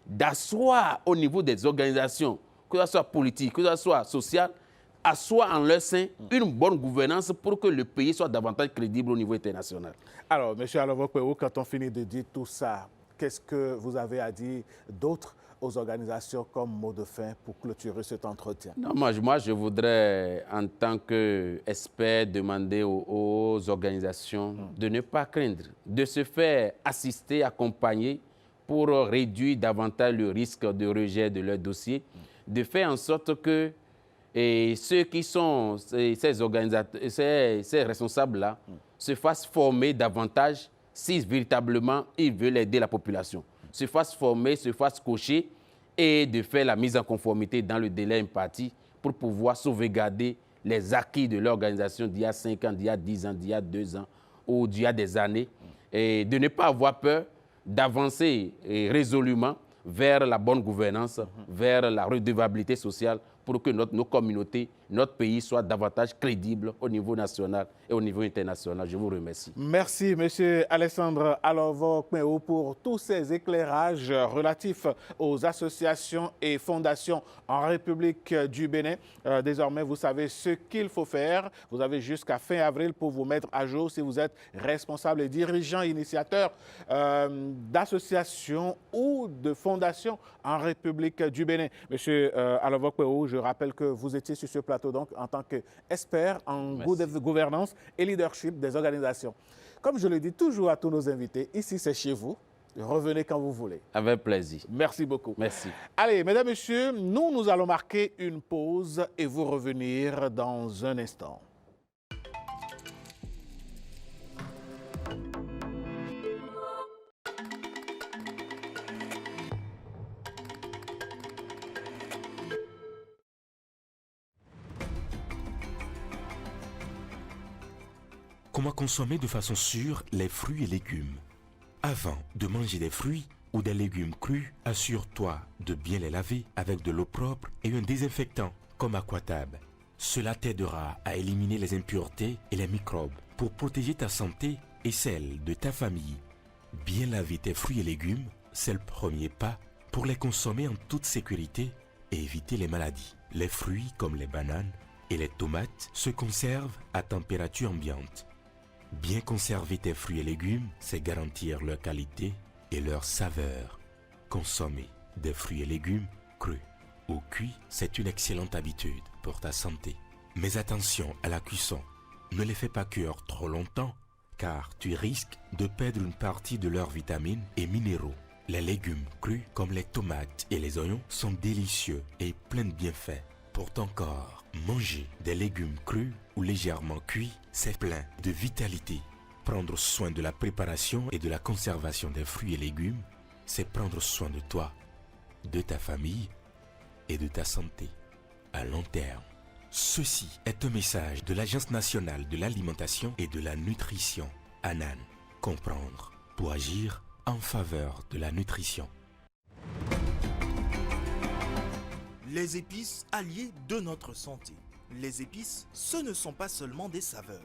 d'asseoir au niveau des organisations, que ce soit politique, que ce soit social, asseoir en leur sein une bonne gouvernance pour que le pays soit davantage crédible au niveau international. Alors, M. Alavok-Peou, quand on finit de dire tout ça, qu'est-ce que vous avez à dire d'autre aux organisations comme mot de fin pour clôturer cet entretien? Non, moi, je voudrais, en tant qu'expert, demander aux organisations de ne pas craindre, de se faire assister, accompagner pour réduire davantage le risque de rejet de leur dossier, de faire en sorte que ceux qui sont ces organisateurs, ces responsables-là, se fassent former davantage si véritablement ils veulent aider la population. Se fassent former, se fassent coacher et de faire la mise en conformité dans le délai imparti pour pouvoir sauvegarder les acquis de l'organisation d'il y a 5 ans, d'il y a 10 ans, d'il y a 2 ans ou d'il y a des années et de ne pas avoir peur d'avancer résolument vers la bonne gouvernance, vers la redevabilité sociale pour que nos communautés notre pays soit davantage crédible au niveau national et au niveau international. Je vous remercie. Merci, M. Alessandre Alovo-Kmeo, pour tous ces éclairages relatifs aux associations et fondations en République du Bénin. Désormais, vous savez ce qu'il faut faire. Vous avez jusqu'à fin avril pour vous mettre à jour si vous êtes responsable et dirigeant, initiateur d'associations ou de fondations en République du Bénin. Monsieur Alovo-Kmeo, je rappelle que vous étiez sur ce plateau donc en tant qu'expert en gouvernance et leadership des organisations. Comme je le dis toujours à tous nos invités, ici c'est chez vous. Revenez quand vous voulez. Avec plaisir. Merci beaucoup. Merci. Allez, mesdames, messieurs, nous allons marquer une pause et vous revenir dans un instant. Comment consommer de façon sûre les fruits et légumes? Avant de manger des fruits ou des légumes crus, assure-toi de bien les laver avec de l'eau propre et un désinfectant comme Aquatab. Cela t'aidera à éliminer les impuretés et les microbes pour protéger ta santé et celle de ta famille. Bien laver tes fruits et légumes, c'est le premier pas pour les consommer en toute sécurité et éviter les maladies. Les fruits comme les bananes et les tomates se conservent à température ambiante. Bien conserver tes fruits et légumes, c'est garantir leur qualité et leur saveur. Consommer des fruits et légumes crus ou cuits, c'est une excellente habitude pour ta santé. Mais attention à la cuisson. Ne les fais pas cuire trop longtemps, car tu risques de perdre une partie de leurs vitamines et minéraux. Les légumes crus, comme les tomates et les oignons, sont délicieux et pleins de bienfaits pour ton corps. Manger des légumes crus ou légèrement cuits, c'est plein de vitalité. Prendre soin de la préparation et de la conservation des fruits et légumes, c'est prendre soin de toi, de ta famille et de ta santé à long terme. Ceci est un message de l'Agence nationale de l'alimentation et de la nutrition, ANAN. Comprendre pour agir en faveur de la nutrition. Les épices, alliées de notre santé. Les épices, ce ne sont pas seulement des saveurs.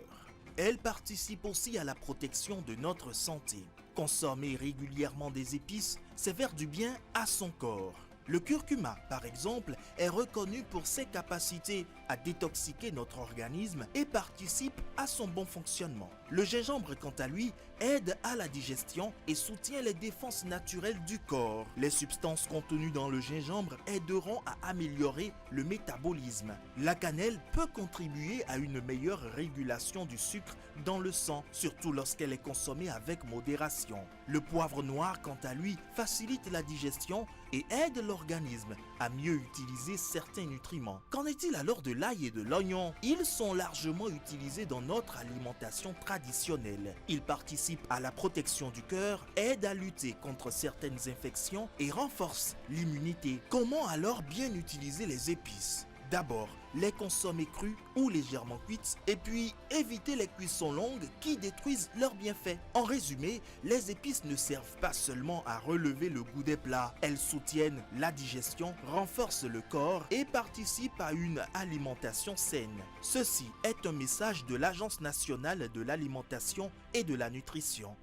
Elles participent aussi à la protection de notre santé. Consommer régulièrement des épices, c'est faire du bien à son corps. Le curcuma, par exemple, est reconnu pour ses capacités à détoxiquer notre organisme et participe à son bon fonctionnement. Le gingembre, quant à lui, aide à la digestion et soutient les défenses naturelles du corps. Les substances contenues dans le gingembre aideront à améliorer le métabolisme. La cannelle peut contribuer à une meilleure régulation du sucre dans le sang, surtout lorsqu'elle est consommée avec modération. Le poivre noir, quant à lui, facilite la digestion et aide l'organisme à mieux utiliser certains nutriments. Qu'en est-il alors de l'ail et de l'oignon? Ils sont largement utilisés dans notre alimentation traditionnelle. Ils participent à la protection du cœur, aident à lutter contre certaines infections et renforcent l'immunité. Comment alors bien utiliser les épices? D'abord, les consommer crus ou légèrement cuites et puis éviter les cuissons longues qui détruisent leurs bienfaits. En résumé, les épices ne servent pas seulement à relever le goût des plats, elles soutiennent la digestion, renforcent le corps et participent à une alimentation saine. Ceci est un message de l'Agence nationale de l'alimentation et de la nutrition.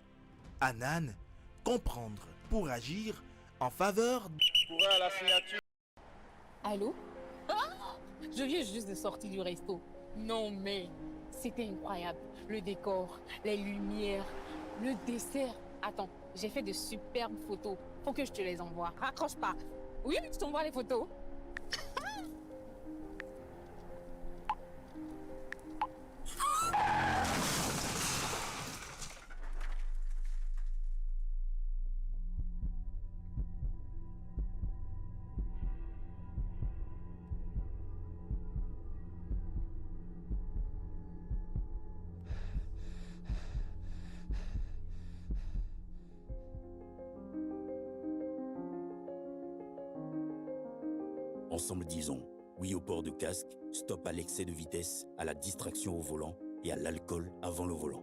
ANAN, comprendre pour agir en faveur à la signature. Allô? Je viens juste de sortir du resto. Non mais, c'était incroyable. Le décor, les lumières, le dessert. Attends, j'ai fait de superbes photos. Faut que je te les envoie. Raccroche pas. Oui, je t'envoie les photos. Ensemble disons oui au port de casque, stop à l'excès de vitesse, à la distraction au volant et à l'alcool avant le volant.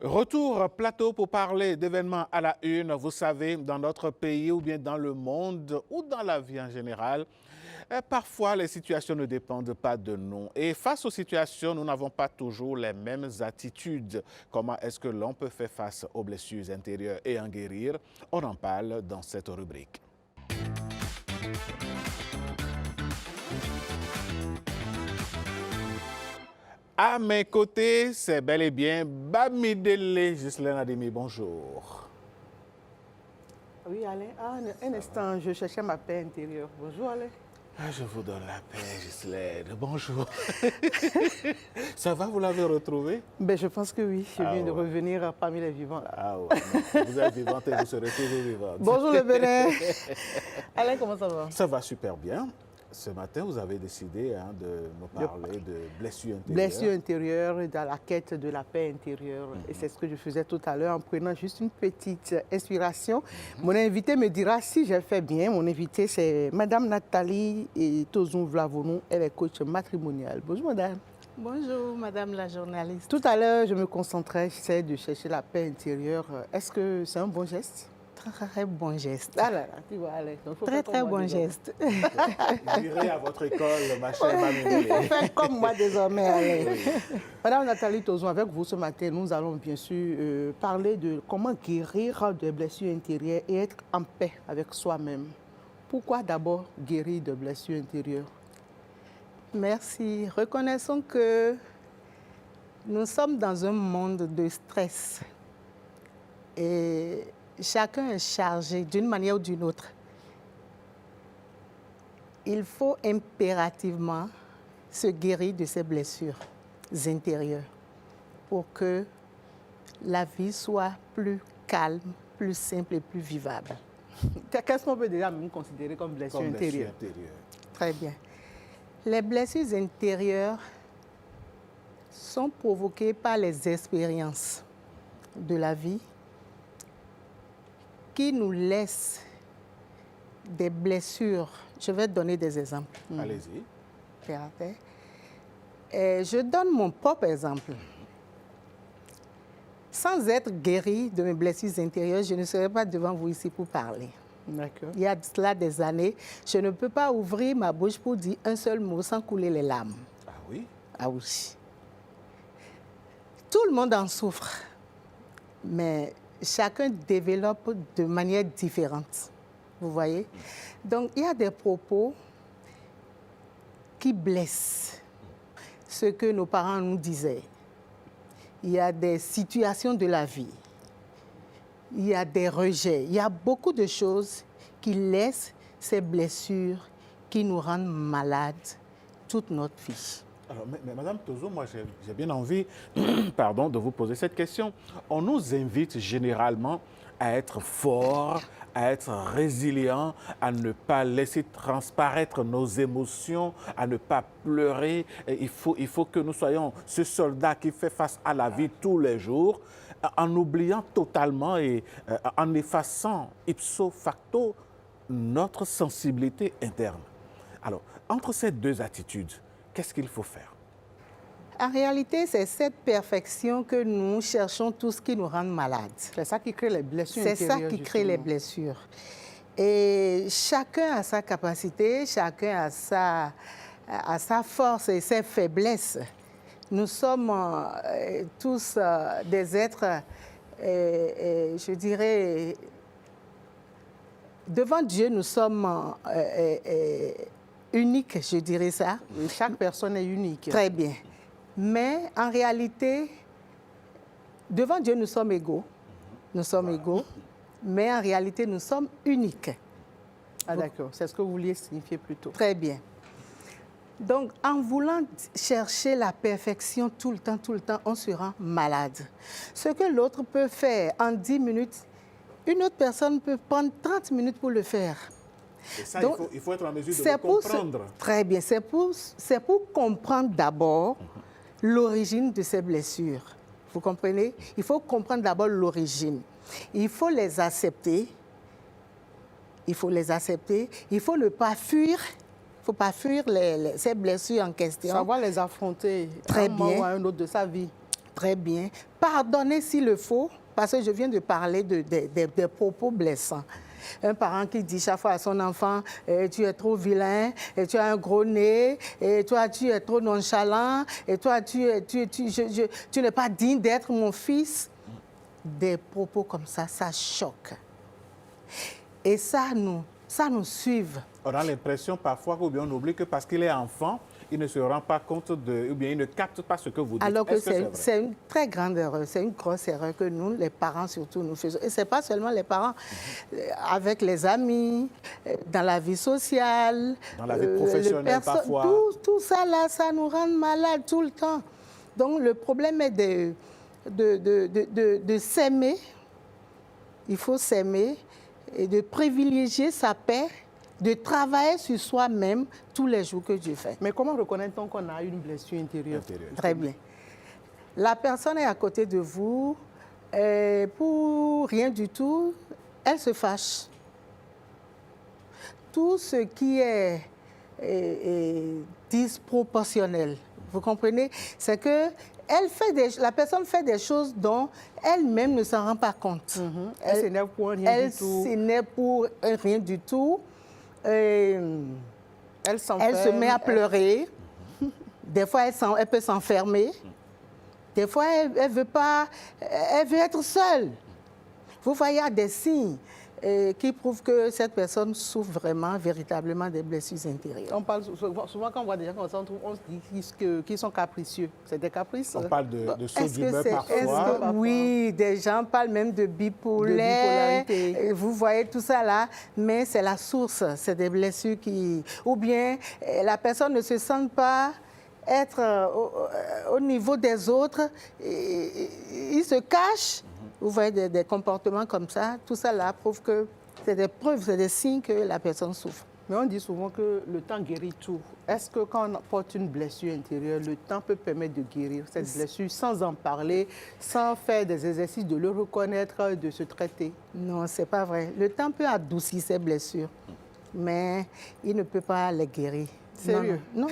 Retour plateau pour parler d'événements à la une. Vous savez, dans notre pays ou bien dans le monde ou dans la vie en général, parfois les situations ne dépendent pas de nous. Et face aux situations, nous n'avons pas toujours les mêmes attitudes. Comment est-ce que l'on peut faire face aux blessures intérieures et en guérir? On en parle dans cette rubrique. À mes côtés, c'est bel et bien Bamidele Ghislaine Ademi. Bonjour. Oui, Alain. Un instant, je cherchais ma paix intérieure. Bonjour, Alain. Je vous donne la paix, Ghislaine. Bonjour. Ça va, vous l'avez retrouvé? Ben, je pense que oui. Je viens de revenir parmi les vivants. Là. Ah ouais. Vous êtes vivante et vous serez toujours vivante. Bonjour, le Bénin. Alain, comment ça va? Ça va super bien. Ce matin, vous avez décidé de me parler de blessures intérieures. Blessures intérieures, dans la quête de la paix intérieure. Et c'est ce que je faisais tout à l'heure en prenant juste une petite inspiration. Mon invité me dira si j'ai fait bien. Mon invité, c'est Madame Nathalie Tozon Vlavonou. Elle est coach matrimonial. Bonjour, Madame. Bonjour, Madame la journaliste. Tout à l'heure, je me concentrais, j'essayais de chercher la paix intérieure. Est-ce que c'est un bon geste? Très bon geste. Ah là là, tu vois, allez. Très bon geste. J'irai à votre école, ma chère Mamie. Il faut faire comme moi désormais. Allez. Oui. Madame Nathalie Tozon, avec vous ce matin, nous allons bien sûr parler de comment guérir des blessures intérieures et être en paix avec soi-même. Pourquoi d'abord guérir de blessures intérieures? Merci. Reconnaissons que nous sommes dans un monde de stress. Et chacun est chargé d'une manière ou d'une autre. Il faut impérativement se guérir de ces blessures intérieures pour que la vie soit plus calme, plus simple et plus vivable. Qu'est-ce qu'on peut déjà même considérer comme blessures intérieures? Très bien. Les blessures intérieures sont provoquées par les expériences de la vie qui nous laisse des blessures. Je vais te donner des exemples. Allez-y. Je donne mon propre exemple. Sans être guérie de mes blessures intérieures, je ne serais pas devant vous ici pour parler. D'accord. Il y a de cela des années, je ne peux pas ouvrir ma bouche pour dire un seul mot sans couler les larmes. Ah oui? Ah oui. Tout le monde en souffre, mais chacun développe de manière différente, vous voyez? Donc, il y a des propos qui blessent ce que nos parents nous disaient. Il y a des situations de la vie. Il y a des rejets. Il y a beaucoup de choses qui laissent ces blessures qui nous rendent malades toute notre vie. Alors, mais Madame Tozon, moi, j'ai bien envie de vous poser cette question. On nous invite généralement à être forts, à être résilients, à ne pas laisser transparaître nos émotions, à ne pas pleurer. Et il faut que nous soyons ce soldat qui fait face à la vie tous les jours, en oubliant totalement et en effaçant ipso facto notre sensibilité interne. Alors, entre ces deux attitudes, qu'est-ce qu'il faut faire? En réalité, c'est cette perfection que nous cherchons tous qui nous rend malades. C'est ça qui crée les blessures intérieures. C'est ça qui crée les blessures. Et chacun a sa capacité, chacun a sa force et ses faiblesses. Nous sommes tous des êtres, je dirais, devant Dieu, nous sommes uniques, je dirais ça. Chaque personne est unique. Très bien. Mais en réalité, devant Dieu, nous sommes égaux. Nous sommes égaux, mais en réalité, nous sommes uniques. Ah d'accord, c'est ce que vous vouliez signifier plus tôt. Très bien. Donc, en voulant chercher la perfection tout le temps, on se rend malade. Ce que l'autre peut faire en 10 minutes, une autre personne peut prendre 30 minutes pour le faire. Et ça, donc, il faut être en mesure de le comprendre. Très bien. C'est pour comprendre d'abord l'origine de ces blessures. Vous comprenez? Il faut comprendre d'abord l'origine. Il faut les accepter. Il faut les accepter. Il faut ne pas fuir. Il ne faut pas fuir ces blessures en question. Savoir les affronter très un moment bien. ou à un autre de sa vie. Très bien. Pardonner s'il le faut, parce que je viens de parler des propos blessants. Un parent qui dit chaque fois à son enfant tu es trop vilain, et tu as un gros nez, et toi tu es trop nonchalant, et toi tu n'es pas digne d'être mon fils. Des propos comme ça choque. Et ça nous suit. On a l'impression parfois ou bien on oublie que parce qu'il est enfant, il ne se rend pas compte ou bien il ne capte pas ce que vous dites. Alors que c'est une très grande erreur, c'est une grosse erreur que nous, les parents surtout, nous faisons. Et ce n'est pas seulement les parents, avec les amis, dans la vie sociale, dans la vie professionnelle parfois. Tout ça là, ça nous rend malades tout le temps. Donc le problème est de s'aimer. Il faut s'aimer et de privilégier sa paix, de travailler sur soi-même tous les jours que Dieu fait. Mais comment reconnaît-on qu'on a une blessure intérieure? Très bien. La personne est à côté de vous, et pour rien du tout, elle se fâche. Tout ce qui est disproportionnel, vous comprenez, c'est que la personne fait des choses dont elle-même ne s'en rend pas compte. Elle s'énerve pour rien du tout. Elle s'énerve pour rien du tout. Elle se met à pleurer. Des fois, elle peut s'enfermer. Des fois, elle veut être seule. Vous voyez, il y a des signes qui prouvent que cette personne souffre vraiment, véritablement des blessures intérieures. On parle souvent quand on voit des gens comme ça, on se dit qu'ils sont capricieux. C'est des caprices. On parle de saut d'humeur parfois. Oui, des gens parlent même de bipolarité. Vous voyez tout ça là, mais c'est la source. C'est des blessures qui... Ou bien la personne ne se sent pas être au niveau des autres. Il se cache. Vous voyez des comportements comme ça, tout ça là prouve que c'est des preuves, c'est des signes que la personne souffre. Mais on dit souvent que le temps guérit tout. Est-ce que quand on porte une blessure intérieure, le temps peut permettre de guérir cette blessure sans en parler, sans faire des exercices de le reconnaître, de se traiter? Non, c'est pas vrai. Le temps peut adoucir ces blessures, mais il ne peut pas les guérir. Sérieux? Non.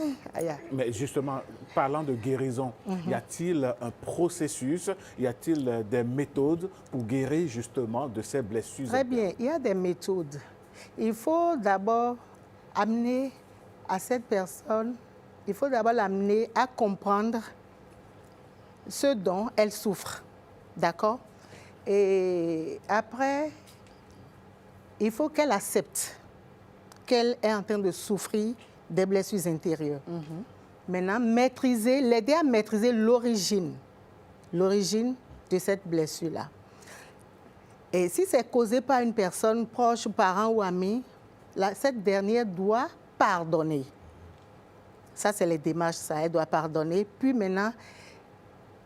Mais justement, parlant de guérison, y a-t-il un processus, y a-t-il des méthodes pour guérir justement de ces blessures? Très bien, il y a des méthodes. Il faut d'abord amener à cette personne, il faut d'abord l'amener à comprendre ce dont elle souffre. D'accord? Et après, il faut qu'elle accepte qu'elle est en train de souffrir des blessures intérieures. Maintenant, l'aider à maîtriser l'origine de cette blessure-là. Et si c'est causé par une personne proche, parent ou ami, cette dernière doit pardonner. Ça, c'est les démarches, ça. Elle doit pardonner. Puis maintenant,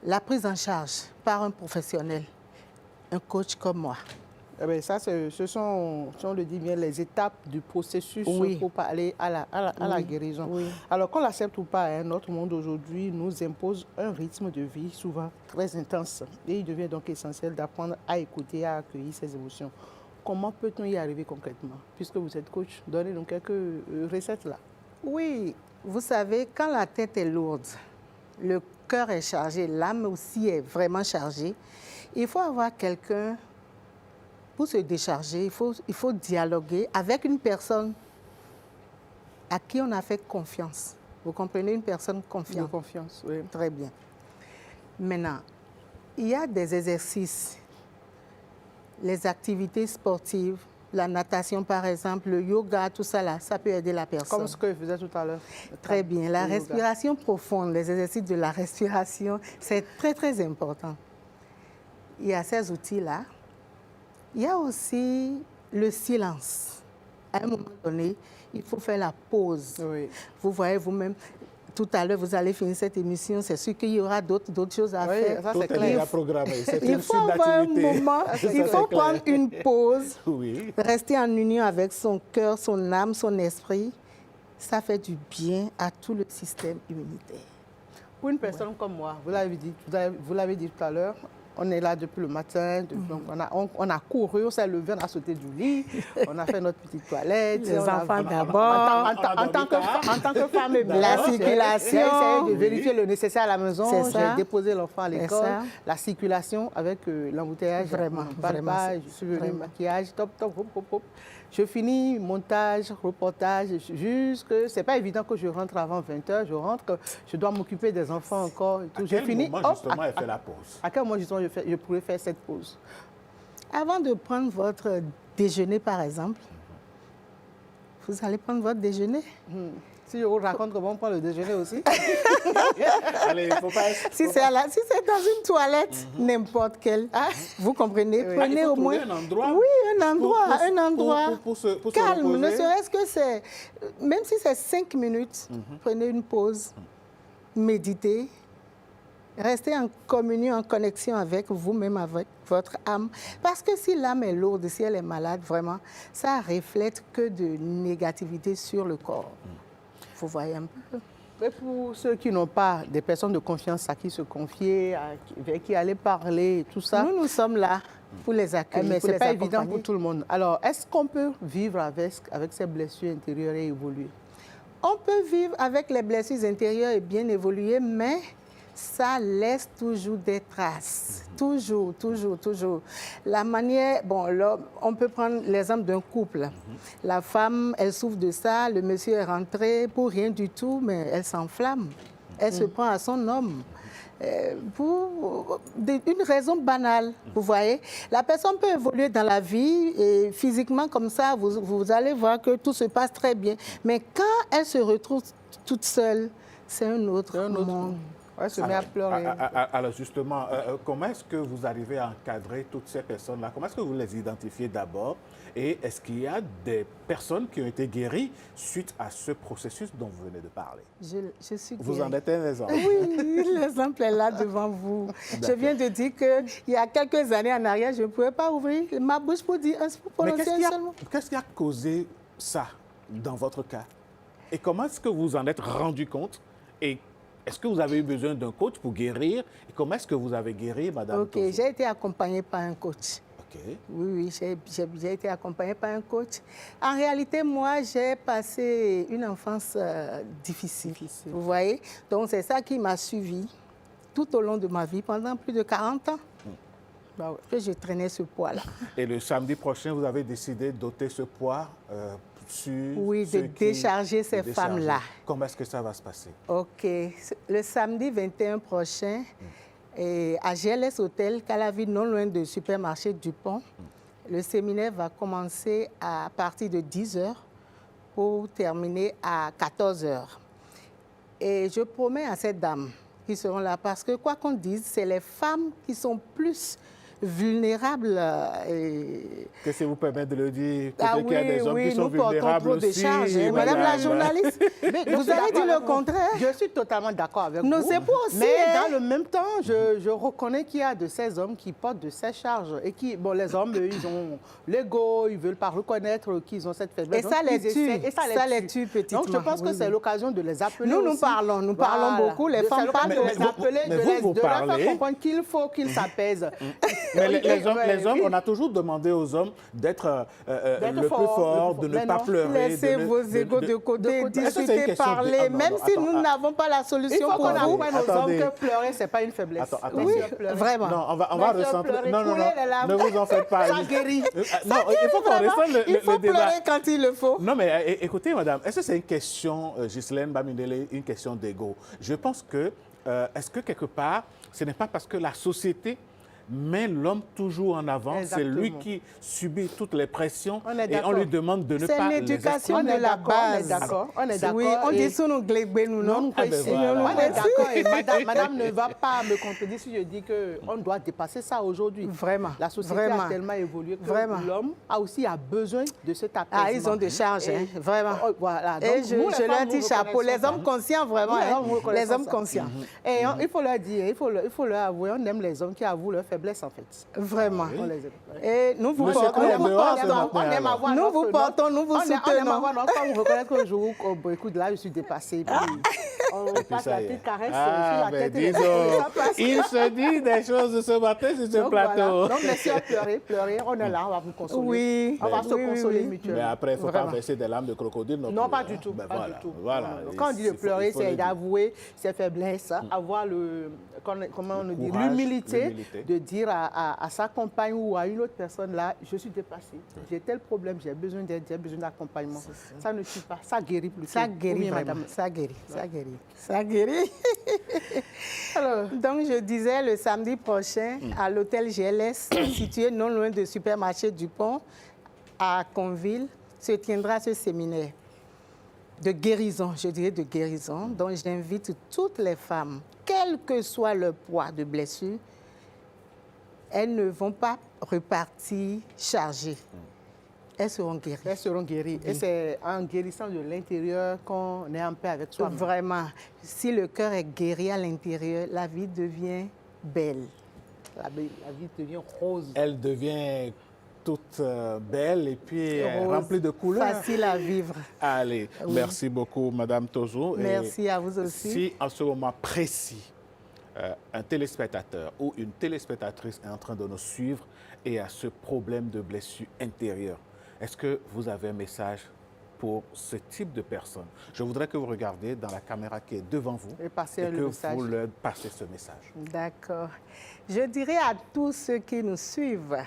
la prise en charge par un professionnel, un coach comme moi. Eh bien, ça, ce sont, si on le dit bien, les étapes du processus pour aller à la guérison. Oui. Alors, qu'on l'accepte ou pas, notre monde aujourd'hui nous impose un rythme de vie souvent très intense. Et il devient donc essentiel d'apprendre à écouter, à accueillir ses émotions. Comment peut-on y arriver concrètement? Puisque vous êtes coach, donnez-nous quelques recettes là. Oui, vous savez, quand la tête est lourde, le cœur est chargé, l'âme aussi est vraiment chargée, il faut avoir quelqu'un. Pour se décharger, il faut dialoguer avec une personne à qui on a fait confiance. Vous comprenez, une personne confiante. De confiance, oui. Très bien. Maintenant, il y a des exercices, les activités sportives, la natation par exemple, le yoga, tout ça là, ça peut aider la personne. Comme ce que je faisais tout à l'heure. Très bien. La respiration profonde, les exercices de la respiration, c'est très très important. Il y a ces outils-là. Il y a aussi le silence. À un moment donné, il faut faire la pause. Oui. Vous voyez vous-même, tout à l'heure, vous allez finir cette émission, c'est sûr qu'il y aura d'autres choses à faire. Ça, c'est clair. Il faut avoir un moment, il faut prendre une pause, rester en union avec son cœur, son âme, son esprit. Ça fait du bien à tout le système immunitaire. Pour une personne comme moi, vous l'avez dit tout à l'heure, On est là depuis le matin, donc on a couru, on s'est levé, on a sauté du lit, on a fait notre petite toilette. Les enfants d'abord. En tant que femme, la circulation. J'ai essayé de vérifier le nécessaire à la maison. J'ai déposé l'enfant à l'école. La circulation avec l'embouteillage. Vraiment. Je suis venue, maquillage, top, hop, hop, hop. Je finis montage, reportage, jusque... C'est pas évident que je rentre avant 20h, je rentre, je dois m'occuper des enfants encore. Et tout. À quel moment, justement, elle fait la pause? À quel moment, justement, je pourrais faire cette pause? Avant de prendre votre déjeuner, par exemple, vous allez prendre votre déjeuner. Si je vous raconte comment on prend le déjeuner aussi. Allez, il faut pas... Si c'est dans une toilette, n'importe quelle, vous comprenez, prenez au moins... un endroit. Oui, un endroit pour se calme, ne reposer. serait-ce que c'est... Même si c'est 5 minutes, prenez une pause, méditez, restez en communion, en connexion avec vous-même, avec votre âme. Parce que si l'âme est lourde, si elle est malade, vraiment, ça reflète que de négativité sur le corps. Vous voyez un peu. Et pour ceux qui n'ont pas des personnes de confiance à qui se confier, avec qui aller parler, tout ça. Nous sommes là pour les accueillir, mais pour ce n'est les pas évident accompagner. pour tout le monde. Alors, est-ce qu'on peut vivre avec ces blessures intérieures et évoluer? On peut vivre avec les blessures intérieures et bien évoluer, mais ça laisse toujours des traces. Toujours. La manière... Bon, là, on peut prendre l'exemple d'un couple. La femme, elle souffre de ça, le monsieur est rentré pour rien du tout, mais elle s'enflamme. Elle se prend à son homme. Pour une raison banale, vous voyez. La personne peut évoluer dans la vie et physiquement comme ça, vous allez voir que tout se passe très bien. Mais quand elle se retrouve toute seule, c'est un autre monde. Elle se met à pleurer. Alors justement, comment est-ce que vous arrivez à encadrer toutes ces personnes-là? Comment est-ce que vous les identifiez d'abord? Et est-ce qu'il y a des personnes qui ont été guéries suite à ce processus dont vous venez de parler? Je suis guérie. Vous en êtes un exemple. Oui, l'exemple est là devant vous. Je viens de dire qu'il y a quelques années en arrière, je ne pouvais pas ouvrir ma bouche pour dire pour prononcer un seul mot. Qu'est-ce qui a causé ça dans votre cas? Et comment est-ce que vous en êtes rendu compte? Et est-ce que vous avez eu besoin d'un coach pour guérir? Et comment est-ce que vous avez guéri, Madame Tosso? J'ai été accompagnée par un coach. Okay. Oui, j'ai été accompagnée par un coach. En réalité, moi, j'ai passé une enfance difficile, vous voyez. Donc, c'est ça qui m'a suivie tout au long de ma vie, pendant plus de 40 ans. Que je traînais ce poids-là. Et le samedi prochain, vous avez décidé d'ôter ce poids sur... Oui, de décharger ces femmes-là. Comment est-ce que ça va se passer? OK. Le samedi 21 prochain, à GLS Hôtel, Calaville, non loin du supermarché Dupont, le séminaire va commencer à partir de 10h pour terminer à 14h. Et je promets à ces dames qui seront là, parce que quoi qu'on dise, c'est les femmes qui sont plus vulnérables. Que si vous permettez de le dire, oui, qu'il y a des hommes qui sont vulnérables trop de aussi. charges, Madame la journaliste, vous allez dire le contraire. Je suis totalement d'accord avec vous. C'est pour aussi. Mais dans le même temps, je reconnais qu'il y a de ces hommes qui portent de ces charges. Et qui, bon, les hommes, ils ont l'ego, ils ne veulent pas reconnaître qu'ils ont cette faiblesse. Et ça les tue. Ça les tue petitement. Donc je pense que c'est l'occasion de les appeler. Nous parlons beaucoup. Les femmes parlent. De les appeler, de leur faire comprendre qu'il faut qu'ils s'apaisent. Mais les hommes, on a toujours demandé aux hommes d'être le plus fort, de ne pas pleurer. Laissez vos égos de côté, discuter, parler, même si nous n'avons pas la solution pour vous. Il faut qu'on apprenne aux hommes que pleurer, ce n'est pas une faiblesse. Oui, vraiment. Non, on va recentrer. Non, ne vous en faites pas. Ça guérit. Non, il faut qu'on recentre le débat. Il faut pleurer quand il le faut. Non, mais écoutez, madame, est-ce que c'est une question, Ghislaine Bamidele, une question d'ego? Je pense que, est-ce que quelque part, ce n'est pas parce que la société met l'homme toujours en avant, c'est lui qui subit toutes les pressions et on lui demande de ne pas les exploiter. C'est l'éducation de la base. On est d'accord. Oui, on dit ça, nous glébé, nous non. On est d'accord. Et madame ne va pas me contredire si je dis qu'on doit dépasser ça aujourd'hui. Vraiment. La société a tellement évolué que l'homme a aussi besoin de cet apaisement. Ils ont des charges, vraiment. Voilà. Et je leur dis chapeau. Les hommes conscients, vraiment. Les hommes conscients. Et il faut leur dire, il faut leur avouer, on aime les hommes qui avouent leur faiblesse. faiblesses, en fait. Vraiment. On les aime. Et nous vous Monsieur, portons, on aime avoir nous vous portons, nous vous on aime soutenons. avoir notre femme, vous reconnaître qu'un jour, écoute, là, je suis dépassée. On passe la petite caresse sur la tête. Il se dit des choses ce matin sur ce plateau. Voilà. Donc, laissez pleurer, on est là, on va vous consoler. Oui. On va se consoler mutuellement. Mais après, il ne faut pas verser des larmes de crocodile non, pas du tout. Pas du tout. Voilà. Quand on dit de pleurer, c'est d'avouer ses faiblesses, avoir comment on dit, l'humilité de dire à sa compagne ou à une autre personne, là, je suis dépassée. J'ai tel problème, j'ai besoin d'aide, j'ai besoin d'accompagnement. Ça ne tue pas, ça guérit plus. Ça guérit, madame. Ça guérit. Ça guérit. Alors, donc, je disais, le samedi prochain, à l'hôtel GLS, situé non loin du supermarché Dupont, à Conville, se tiendra ce séminaire de guérison, je dirais de guérison, dont j'invite toutes les femmes, quel que soit leur poids de blessure, elles ne vont pas repartir chargées. Elles seront guéries. Elles seront guéries. Et c'est en guérissant de l'intérieur qu'on est en paix avec soi. Vraiment. Si le cœur est guéri à l'intérieur, la vie devient belle. La vie devient rose. Elle devient toute belle et puis remplie de couleurs. Facile à vivre. Allez, merci beaucoup, Madame Tozo. Merci à vous aussi. Si, en ce moment précis, un téléspectateur ou une téléspectatrice est en train de nous suivre et a ce problème de blessure intérieure, est-ce que vous avez un message pour ce type de personnes? Je voudrais que vous regardiez dans la caméra qui est devant vous et que vous leur passez ce message. D'accord. Je dirais à tous ceux qui nous suivent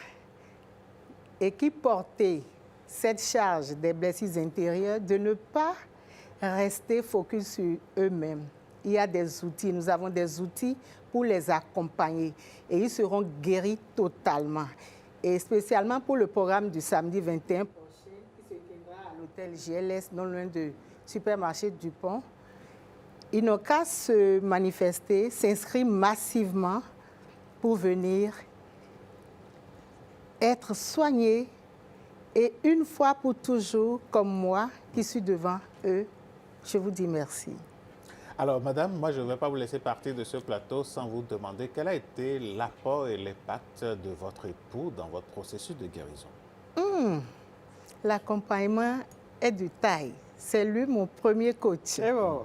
et qui portaient cette charge des blessures intérieures de ne pas rester focus sur eux-mêmes. Il y a des outils, nous avons des outils pour les accompagner et ils seront guéris totalement. Et spécialement pour le programme du samedi 21 prochain qui se tiendra à l'hôtel GLS, non loin du supermarché Dupont. Ils n'ont qu'à se manifester, s'inscrire massivement pour venir être soignés et une fois pour toujours, comme moi qui suis devant eux, je vous dis merci. Alors, madame, moi, je ne vais pas vous laisser partir de ce plateau sans vous demander quel a été l'apport et l'impact de votre époux dans votre processus de guérison. L'accompagnement est de taille. C'est lui mon premier coach. C'est bon.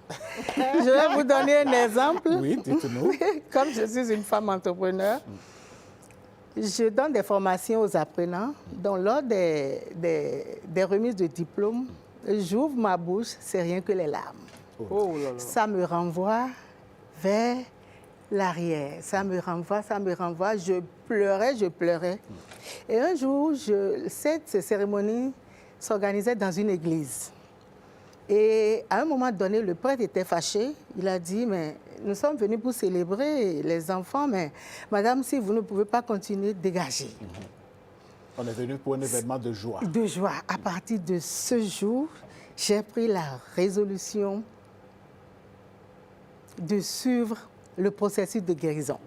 Je vais vous donner un exemple. Oui, dites-nous. Comme je suis une femme entrepreneur, je donne des formations aux apprenants. Donc, lors des remises de diplôme, j'ouvre ma bouche, c'est rien que les larmes. Oh là là. Ça me renvoie vers l'arrière. Ça me renvoie. Je pleurais. Et un jour, cette cérémonie s'organisait dans une église. Et à un moment donné, le prêtre était fâché. Il a dit, mais nous sommes venus pour célébrer les enfants, mais madame, si vous ne pouvez pas continuer, dégagez. On est venu pour un événement de joie. De joie. À partir de ce jour, j'ai pris la résolution de suivre le processus de guérison.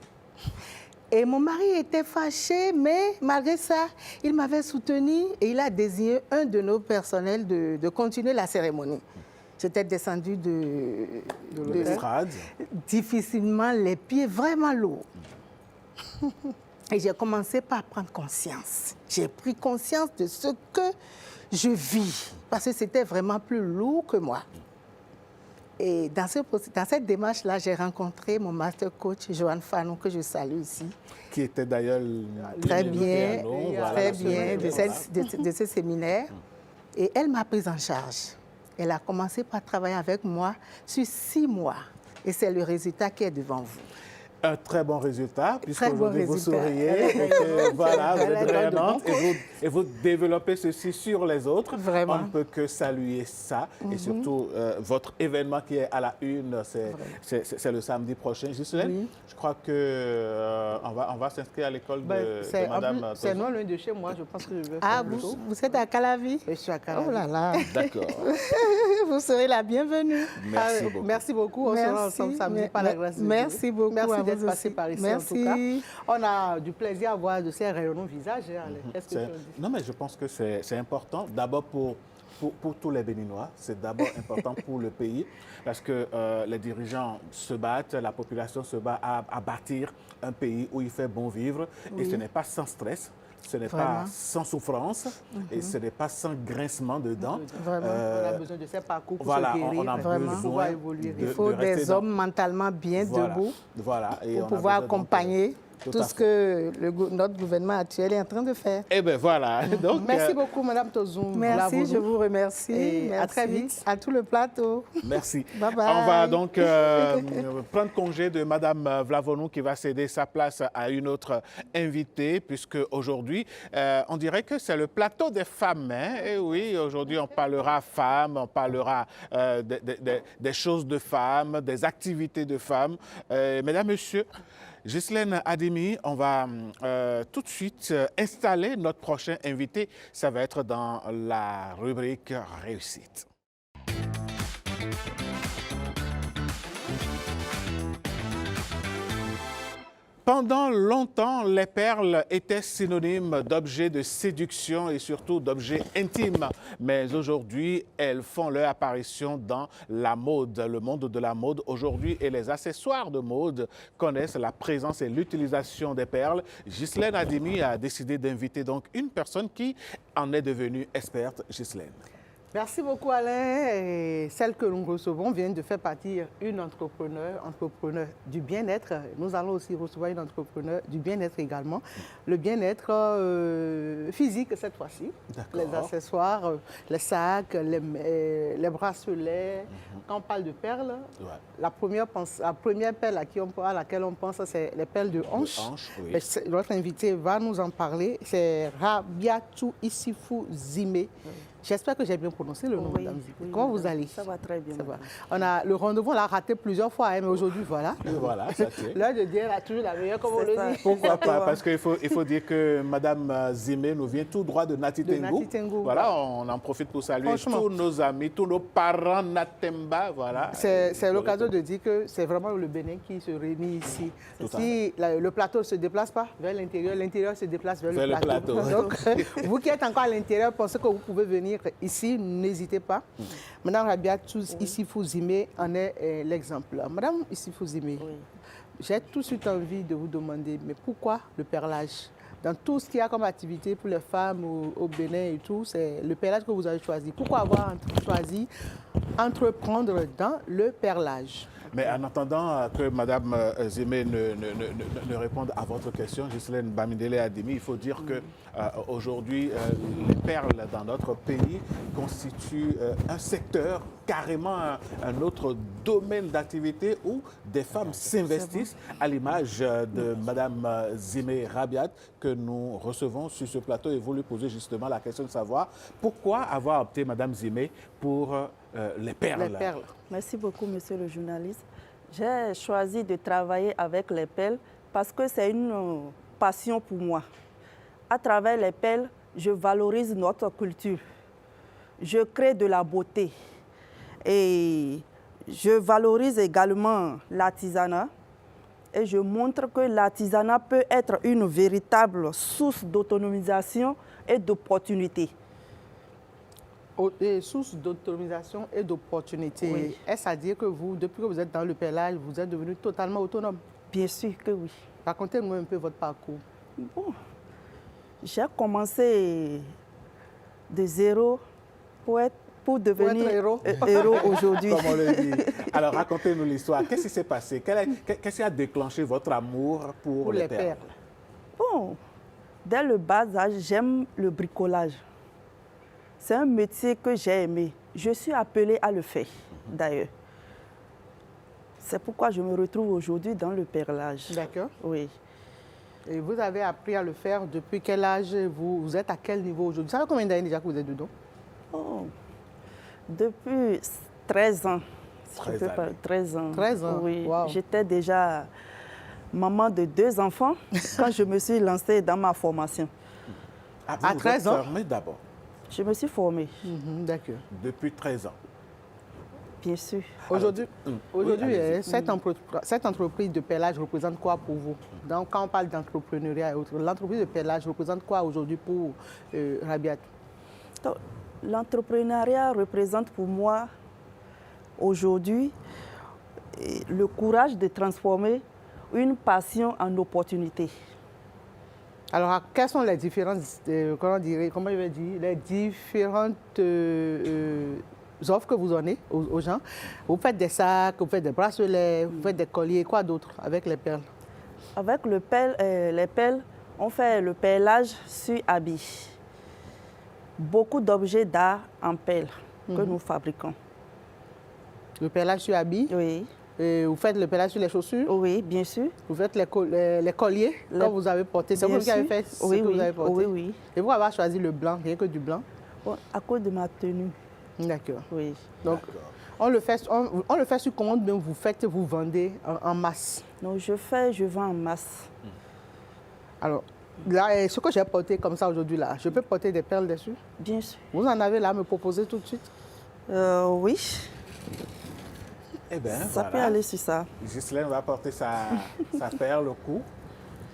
Et mon mari était fâché, mais malgré ça, il m'avait soutenu et il a désigné un de nos personnels de continuer la cérémonie. J'étais descendue de l'estrade. Difficilement, les pieds vraiment lourds. Et j'ai commencé par prendre conscience. J'ai pris conscience de ce que je vis, parce que c'était vraiment plus lourd que moi. Et dans cette démarche-là, j'ai rencontré mon master coach, Joanne Fanon, que je salue ici. Qui était d'ailleurs très bien de ce séminaire. Et elle m'a prise en charge. Elle a commencé par travailler avec moi sur 6 mois. Et c'est le résultat qui est devant vous. Un très bon résultat, puisqu'aujourd'hui vous souriez, et que, voilà, vous êtes rayonnante et vous développez ceci sur les autres. Vraiment. On ne peut que saluer ça, et surtout votre événement qui est à la une, c'est le samedi prochain. Ghislaine, je crois qu'on va s'inscrire à l'école de Madame Tozo. C'est non loin de chez moi, je pense que je vais faire vous êtes à Calavi? Je suis à Calavi. Oh là là. D'accord. Vous serez la bienvenue. Merci beaucoup. Merci beaucoup. On sera ensemble samedi par la grâce de Dieu. Merci beaucoup. Merci d'être passé par ici. Merci. En tout cas, on a du plaisir à voir de ces rayonnants visages. Qu'est-ce que tu en dis? Non, mais je pense que c'est important. D'abord pour pour tous les Béninois. C'est d'abord important pour le pays parce que les dirigeants se battent, la population se bat à bâtir un pays où il fait bon vivre. Et ce n'est pas sans stress. Ce n'est pas sans souffrance et ce n'est pas sans grincement de dents. Vraiment, on a besoin de ces parcours pour voilà, se guérir, on a vraiment, besoin évoluer. Il faut des hommes mentalement bien debout et pour pouvoir accompagner tout ce que notre gouvernement actuel est en train de faire. Eh bien, voilà. Donc, merci beaucoup, Mme Tozoum. Merci, je vous remercie. Et à très vite, à tout le plateau. Merci. Bye bye. On va donc prendre congé de Mme Vlavonou qui va céder sa place à une autre invitée, puisque aujourd'hui, on dirait que c'est le plateau des femmes. Hein? Et oui, aujourd'hui, on parlera femmes, on parlera des choses de femmes, des activités de femmes. Mesdames, Messieurs, Ghislaine Adimi, on va tout de suite installer notre prochain invité. Ça va être dans la rubrique réussite. Pendant longtemps, les perles étaient synonymes d'objets de séduction et surtout d'objets intimes. Mais aujourd'hui, elles font leur apparition dans la mode, le monde de la mode aujourd'hui. Et les accessoires de mode connaissent la présence et l'utilisation des perles. Ghislaine Adimi a décidé d'inviter donc une personne qui en est devenue experte. Ghislaine. Merci beaucoup, Alain. Et celle que nous recevons vient de faire partie une entrepreneur du bien-être. Nous allons aussi recevoir une entrepreneur du bien-être également. Le bien-être physique cette fois-ci. Les accessoires, les sacs, les bracelets. Quand on parle de perles, la première perle à laquelle on pense, c'est les perles de hanche. Notre invité va nous en parler. C'est Rabiatou Issifou Zimé. J'espère que j'ai bien prononcé le nom, madame Zimé. Comment vous allez? Ça va très bien. Le rendez-vous, on l'a raté plusieurs fois, mais aujourd'hui, voilà. Voilà, ça tient. L'heure de dire a toujours la meilleure, comme on le dit. Pourquoi pas? Parce qu'il faut dire que madame Zimé nous vient tout droit de Nati Tengou. Voilà, on en profite pour saluer tous nos amis, tous nos parents Natemba. Voilà. C'est l'occasion de dire que c'est vraiment le Bénin qui se réunit ici. Si le plateau ne se déplace pas vers l'intérieur se déplace vers le plateau. Donc, vous qui êtes encore à l'intérieur, pensez que vous pouvez venir ici, n'hésitez pas. Madame Rabiatou Issifou Zimé en est l'exemple. Madame Issifou Zimé, j'ai tout de suite envie de vous demander, mais pourquoi le perlage? Dans tout ce qu'il y a comme activité pour les femmes au Bénin et tout, c'est le perlage que vous avez choisi. Pourquoi avoir choisi entreprendre dans le perlage? Mais en attendant que Mme Zimé ne réponde à votre question, Ghislaine Bamidele Adimi, il faut dire qu'aujourd'hui, les perles dans notre pays constituent un secteur, carrément un autre domaine d'activité où des femmes s'investissent, à l'image de Mme Zimé Rabiat que nous recevons sur ce plateau, et vous lui posez justement la question de savoir pourquoi avoir opté, Mme Zimé, pour les perles. Les perles. Merci beaucoup, monsieur le journaliste. J'ai choisi de travailler avec les perles parce que c'est une passion pour moi. À travers les perles, je valorise notre culture. Je crée de la beauté. Et je valorise également l'artisanat. Et je montre que l'artisanat peut être une véritable source d'autonomisation et d'opportunités. Source d'autonomisation et d'opportunités. Oui. Est-ce à dire que vous, depuis que vous êtes dans le perlage, vous êtes devenu totalement autonome? Bien sûr que oui. Racontez-nous un peu votre parcours. Bon, j'ai commencé de zéro pour devenir héros aujourd'hui. Comme on le dit. Alors, racontez-nous l'histoire. Qu'est-ce qui s'est passé? Qu'est-ce qui a déclenché votre amour pour les perles? Bon, dès le bas âge, j'aime le bricolage. C'est un métier que j'ai aimé. Je suis appelée à le faire, d'ailleurs. C'est pourquoi je me retrouve aujourd'hui dans le perlage. D'accord. Oui. Et vous avez appris à le faire depuis quel âge? Vous êtes à quel niveau aujourd'hui? Ça fait combien d'années déjà que vous êtes dedans? Oh, depuis 13 ans. 13 ans. 13 ans? Oui. Wow. J'étais déjà maman de 2 enfants quand je me suis lancée dans ma formation. À 13 ans? Formée d'abord? Je me suis formée. D'accord. Depuis 13 ans? Bien sûr. Aujourd'hui, cette entreprise de perlage représente quoi pour vous? Donc, quand on parle d'entrepreneuriat et autres, l'entreprise de perlage représente quoi aujourd'hui pour Rabiat? L'entrepreneuriat représente pour moi aujourd'hui le courage de transformer une passion en opportunité. Alors, quelles sont les différentes, comment je vais dire, les différentes offres que vous donnez aux gens? Vous faites des sacs, vous faites des bracelets, vous faites des colliers, quoi d'autre avec les perles? Avec les perles, on fait le perlage sur habit. Beaucoup d'objets d'art en perles que nous fabriquons. Le perlage sur habit? Oui. Et vous faites le perlage sur les chaussures? Oui, bien sûr. Vous faites les colliers quand vous avez porté? C'est vous qui avez fait ce que vous avez porté? Oui, oui. Et vous avez choisi le blanc, rien que du blanc? Bon, à cause de ma tenue. D'accord. Oui. Donc, on le fait sur commande, mais vous vendez en masse? Non, je vends en masse. Alors, là, ce que j'ai porté comme ça aujourd'hui, là, je peux porter des perles dessus? Bien sûr. Vous en avez là à me proposer tout de suite? Oui. Eh bien, ça peut aller sur ça. Ghislaine va porter sa perle au cou.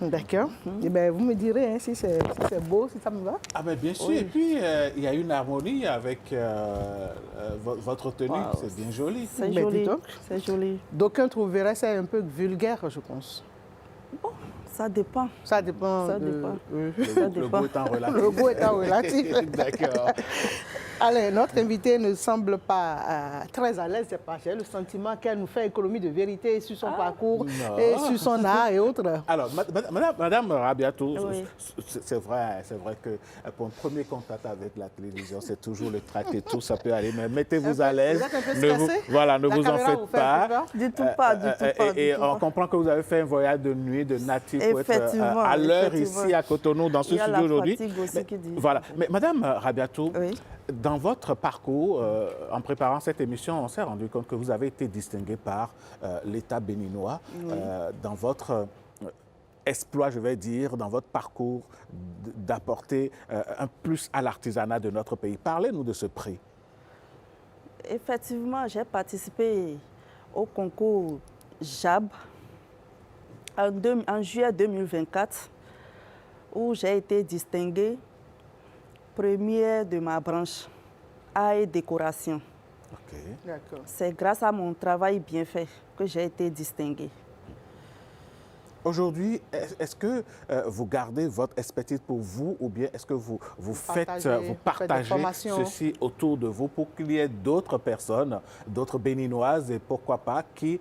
D'accord. Eh bien, vous me direz hein, si c'est beau, si ça me va. Ah ben bien sûr. Oui. Et puis, il y a une harmonie avec votre tenue. Wow. C'est bien joli. C'est joli. C'est joli. D'aucuns trouveraient ça un peu vulgaire, je pense. Bon, ça dépend. Ça dépend. Ça dépend. Le goût étant relatif. Le goût étant relatif. D'accord. Allez, notre invitée ne semble pas très à l'aise. J'ai le sentiment qu'elle nous fait économie de vérité sur son parcours et sur son art et autres. Alors, Madame Rabiatou, oui. c'est vrai que pour un premier contact avec la télévision, c'est toujours le trac et tout, ça peut aller. Mais mettez-vous à l'aise. Vous êtes un peu stressé? Ne vous en faites pas. Du tout pas, du tout pas. Et on comprend que vous avez fait un voyage de nuit de natif pour être à l'heure ici à Cotonou, dans ce studio aujourd'hui. Voilà. Mais Madame Rabiatou, dans votre parcours, en préparant cette émission, on s'est rendu compte que vous avez été distingué par l'État béninois dans votre exploit, je vais dire, dans votre parcours d'apporter un plus à l'artisanat de notre pays. Parlez-nous de ce prix. Effectivement, j'ai participé au concours JAB en juillet 2024 où j'ai été distinguée première de ma branche art et décoration. D'accord. C'est grâce à mon travail bien fait que j'ai été distinguée. Aujourd'hui, est-ce que vous gardez votre expertise pour vous ou bien est-ce que vous partagez ceci autour de vous pour qu'il y ait d'autres personnes, d'autres béninoises et pourquoi pas qui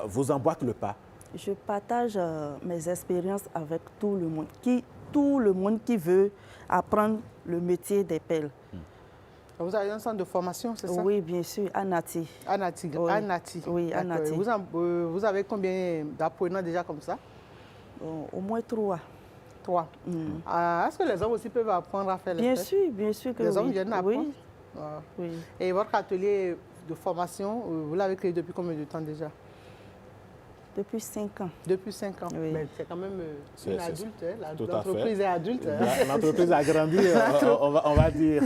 vous emboîtent le pas? Je partage mes expériences avec tout le monde qui veut apprendre le métier des perles. Vous avez un centre de formation, c'est ça? Oui, bien sûr, à Nati. À Nati. Oui. À Nati. Oui, à Nati. Vous avez combien d'apprenants déjà comme ça? Au moins 3. 3. Est-ce que les hommes aussi peuvent apprendre à faire les perles? Bien sûr que les hommes viennent apprendre? Oui. Oui. Et votre atelier de formation, vous l'avez créé depuis combien de temps déjà? Depuis 5 ans. Depuis 5 ans. Oui. C'est quand même une adulte. L'entreprise est adulte. L'entreprise a grandi, on va dire.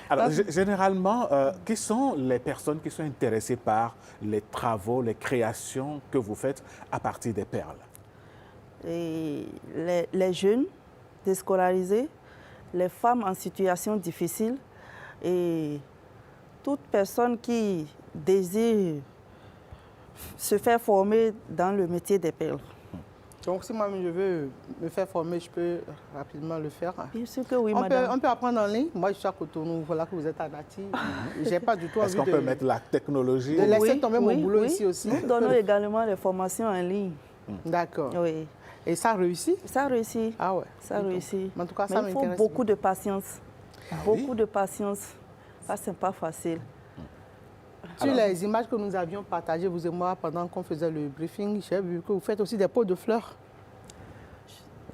Alors, généralement, qui sont les personnes qui sont intéressées par les travaux, les créations que vous faites à partir des perles? Et les jeunes déscolarisés, les femmes en situation difficile et toute personne qui désire se faire former dans le métier des perles. Donc, si moi je veux me faire former, je peux rapidement le faire? Bien sûr que oui, madame. On peut apprendre en ligne. Moi, je suis à Cotonou. Voilà que vous êtes à Nati. Je n'ai pas du tout envie Est-ce qu'on peut mettre la technologie? de laisser tomber mon boulot ici aussi. Nous donnons également les formations en ligne. D'accord. Oui. Et ça réussit? Ça réussit. Ah ouais. Ça réussit. En tout cas, mais ça il faut m'intéresse beaucoup de patience. Beaucoup de patience. Ça, c'est pas facile. Sur les images que nous avions partagées, vous et moi, pendant qu'on faisait le briefing, j'ai vu que vous faites aussi des pots de fleurs.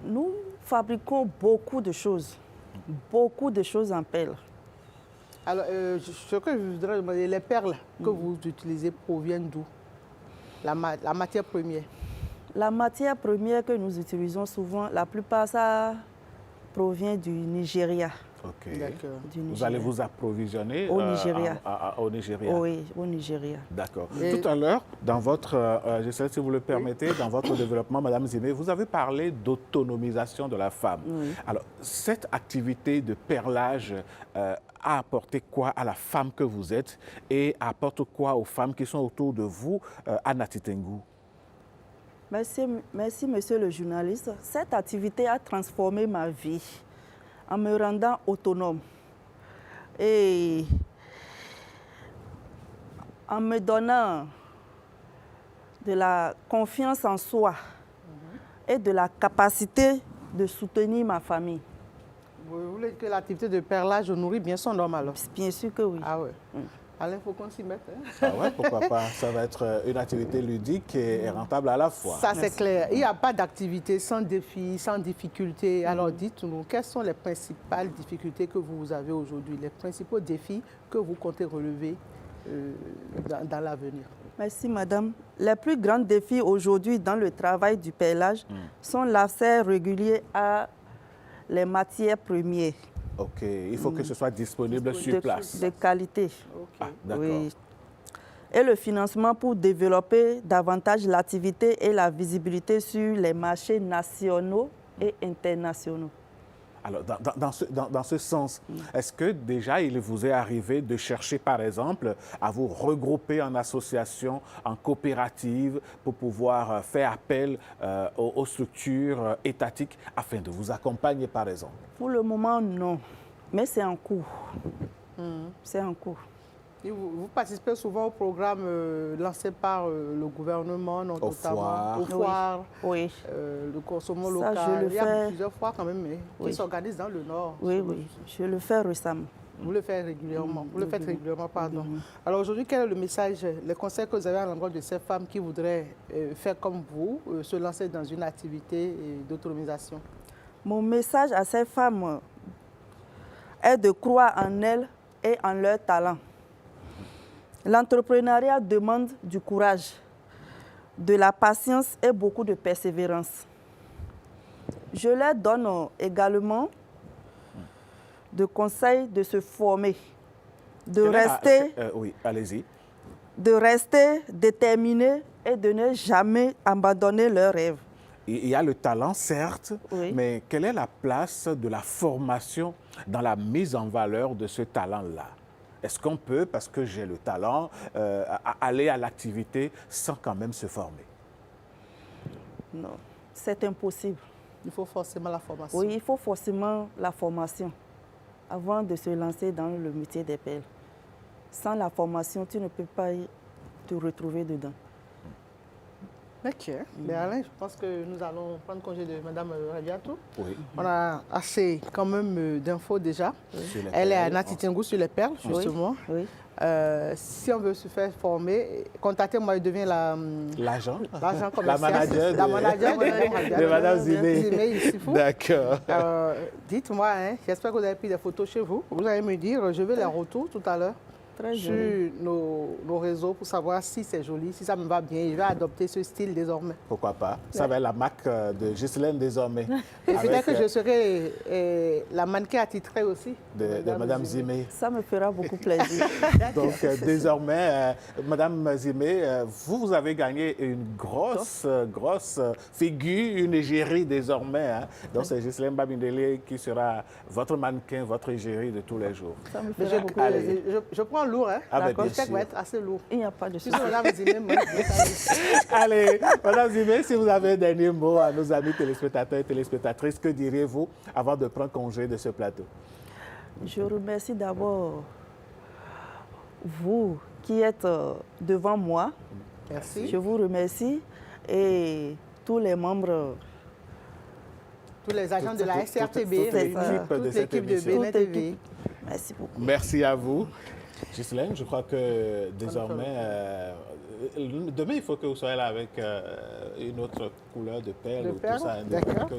Nous fabriquons beaucoup de choses en perles. Alors, ce que je voudrais demander, les perles que vous utilisez proviennent d'où? La matière première. La matière première que nous utilisons souvent, la plupart, ça provient du Nigeria. Ok. Du Vous Nigeria. allez vous approvisionner Au Nigeria. Au Nigeria. Oui, au Nigeria. D'accord. Et- Tout à l'heure, dans votre, je sais si vous le permettez, dans votre développement, Madame Zimé, vous avez parlé d'autonomisation de la femme. Oui. Alors, cette activité de perlage a apporté quoi à la femme que vous êtes et apporte quoi aux femmes qui sont autour de vous à Natitengu? Merci, monsieur le journaliste. Cette activité a transformé ma vie en me rendant autonome et en me donnant de la confiance en soi et de la capacité de soutenir ma famille. Vous voulez que l'activité de perlage nourrit bien son homme alors? Bien sûr que oui. Ah ouais. Alain, il faut qu'on s'y mette. Hein? Ah ouais, pourquoi pas? Ça va être une activité ludique et rentable à la fois. Ça, c'est clair. Il n'y a pas d'activité sans défi, sans difficulté. Alors, dites-nous, quelles sont les principales difficultés que vous avez aujourd'hui, les principaux défis que vous comptez relever dans l'avenir? Merci, madame. Les plus grands défis aujourd'hui dans le travail du perlage sont l'accès régulier à les matières premières. OK. Il faut que ce soit disponible sur place. De qualité. Ah, d'accord. Oui. Et le financement pour développer davantage l'activité et la visibilité sur les marchés nationaux et internationaux. Alors, dans ce sens, est-ce que déjà il vous est arrivé de chercher, par exemple, à vous regrouper en association, en coopérative, pour pouvoir faire appel aux structures étatiques afin de vous accompagner, par exemple? Pour le moment, non. Mais c'est en cours. C'est en cours. Et vous participez souvent au programme lancé par le gouvernement, notamment aux foires, oui. Le consommation Ça, local. je le Il y a fais. plusieurs foires quand même Oui. qui s'organisent dans le Nord. Oui, oui. Je le fais récemment. Vous le faites régulièrement. Vous le faites régulièrement, pardon. Alors aujourd'hui, quel est le message, le conseil que vous avez à l'endroit de ces femmes qui voudraient faire comme vous, se lancer dans une activité d'autonomisation? Mon message à ces femmes est de croire en elles et en leur talent. L'entrepreneuriat demande du courage, de la patience et beaucoup de persévérance. Je leur donne également de conseils de se former, de oui, allez-y. de rester déterminés et de ne jamais abandonner leurs rêves. Il y a le talent, certes, mais quelle est la place de la formation dans la mise en valeur de ce talent-là? Est-ce qu'on peut, parce que j'ai le talent, aller à l'activité sans quand même se former? Non, c'est impossible. Il faut forcément la formation. Oui, il faut forcément la formation avant de se lancer dans le métier des perles. Sans la formation, tu ne peux pas te retrouver dedans. Ok. Mais Alain, je pense que nous allons prendre congé de Mme Rabiatou. Oui. On a assez quand même d'infos déjà. Elle est à Natitengu sur les perles, justement. Oui. Si on veut se faire former, contactez-moi, il devient l'agent commercial. La manager de Mme Zimé. D'accord. Dites-moi, hein, j'espère que vous avez pris des photos chez vous. Vous allez me dire, je vais les retours tout à l'heure. Sur nos réseaux pour savoir si c'est joli, si ça me va bien. Je vais adopter ce style désormais. Pourquoi pas? Ça va être la marque de Ghislaine désormais. Et peut-être que je serai la mannequin attitrée aussi. De Mme Zimé. Ça me fera beaucoup plaisir. Donc désormais, Mme Zimé, vous avez gagné une grosse figure, une égérie désormais. Hein. Donc c'est Ghislaine Babindele qui sera votre mannequin, votre égérie de tous les jours. Ça me fera beaucoup plaisir. Je prends lourd, hein? Ah, D'accord, je sais que va être assez lourd. Il n'y a pas de souci. Allez, Mme Zimé, si vous avez un dernier mot à nos amis téléspectateurs et téléspectatrices, que diriez-vous avant de prendre congé de ce plateau? Je remercie d'abord vous qui êtes devant moi. Merci. Je vous remercie et tous les membres. Tous les agents de la SRTB, toute l'équipe de cette émission. BNTV. Merci beaucoup. Merci à vous. Ghislaine, je crois que désormais, demain, il faut que vous soyez là avec une autre couleur de perles. De perles, d'accord.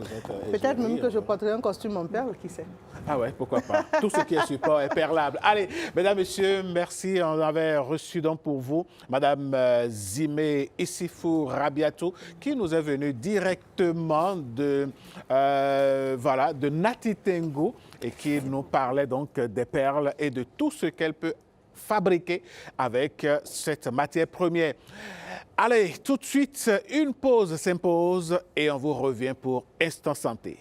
Peut-être même que je porterai un costume en perles, qui sait. Ah ouais, pourquoi pas. Tout ce qui est support est perlable. Allez, mesdames, messieurs, merci. On avait reçu donc pour vous Madame Zimé Issifou Rabiatou, qui nous est venue directement de Natitengo et qui nous parlait donc des perles et de tout ce qu'elle peut fabriquer avec cette matière première. Allez, tout de suite, une pause s'impose et on vous revient pour Instant Santé.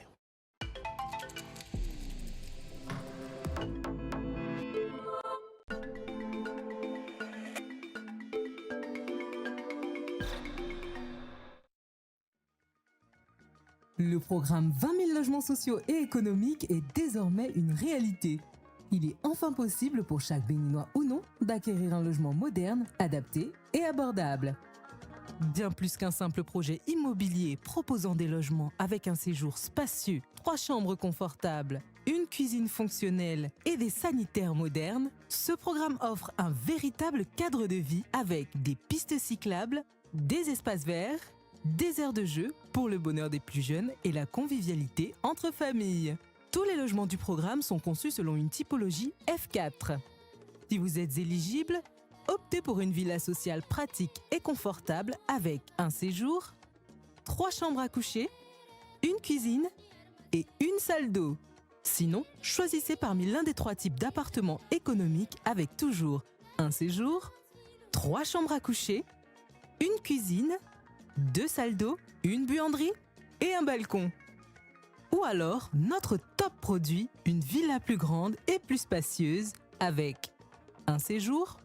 Le programme 20 000 logements sociaux et économiques est désormais une réalité. Il est enfin possible pour chaque Béninois ou non d'acquérir un logement moderne, adapté et abordable. Bien plus qu'un simple projet immobilier proposant des logements avec un séjour spacieux, 3 chambres confortables, une cuisine fonctionnelle et des sanitaires modernes, ce programme offre un véritable cadre de vie avec des pistes cyclables, des espaces verts, des aires de jeu pour le bonheur des plus jeunes et la convivialité entre familles. Tous les logements du programme sont conçus selon une typologie F4. Si vous êtes éligible, optez pour une villa sociale pratique et confortable avec un séjour, 3 chambres à coucher, une cuisine et une salle d'eau. Sinon, choisissez parmi l'un des 3 types d'appartements économiques avec toujours un séjour, 3 chambres à coucher, une cuisine, 2 salles d'eau, une buanderie et un balcon. Ou alors, notre top produit, une villa plus grande et plus spacieuse avec un séjour,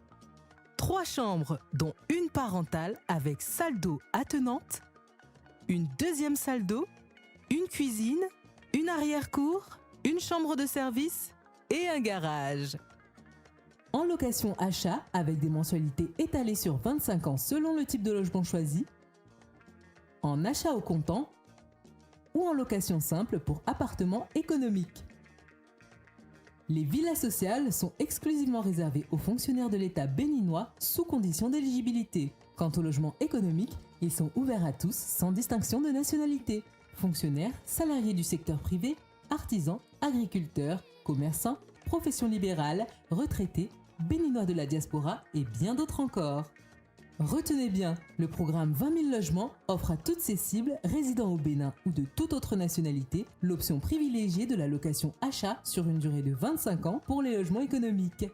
3 chambres dont une parentale avec salle d'eau attenante, une deuxième salle d'eau, une cuisine, une arrière-cour, une chambre de service et un garage. En location achat avec des mensualités étalées sur 25 ans selon le type de logement choisi, en achat au comptant ou en location simple pour appartements économiques. Les villas sociales sont exclusivement réservées aux fonctionnaires de l'État béninois sous condition d'éligibilité. Quant aux logements économiques, ils sont ouverts à tous sans distinction de nationalité. Fonctionnaires, salariés du secteur privé, artisans, agriculteurs, commerçants, professions libérales, retraités, béninois de la diaspora et bien d'autres encore. Retenez bien, le programme 20 000 logements offre à toutes ces cibles résidant au Bénin ou de toute autre nationalité l'option privilégiée de la location achat sur une durée de 25 ans pour les logements économiques.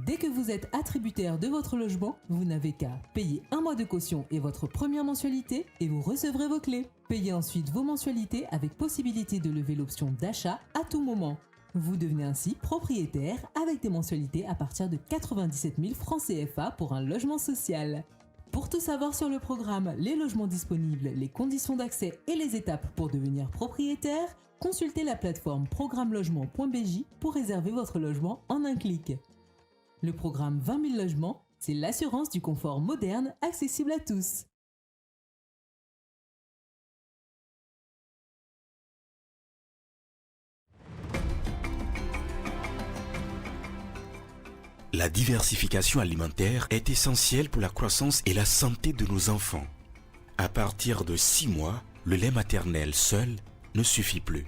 Dès que vous êtes attributaire de votre logement, vous n'avez qu'à payer 1 mois de caution et votre première mensualité et vous recevrez vos clés. Payez ensuite vos mensualités avec possibilité de lever l'option d'achat à tout moment. Vous devenez ainsi propriétaire avec des mensualités à partir de 97 000 francs CFA pour un logement social. Pour tout savoir sur le programme, les logements disponibles, les conditions d'accès et les étapes pour devenir propriétaire, consultez la plateforme programmelogement.bj pour réserver votre logement en un clic. Le programme 20 000 logements, c'est l'assurance du confort moderne accessible à tous. La diversification alimentaire est essentielle pour la croissance et la santé de nos enfants. À partir de 6 mois, le lait maternel seul ne suffit plus.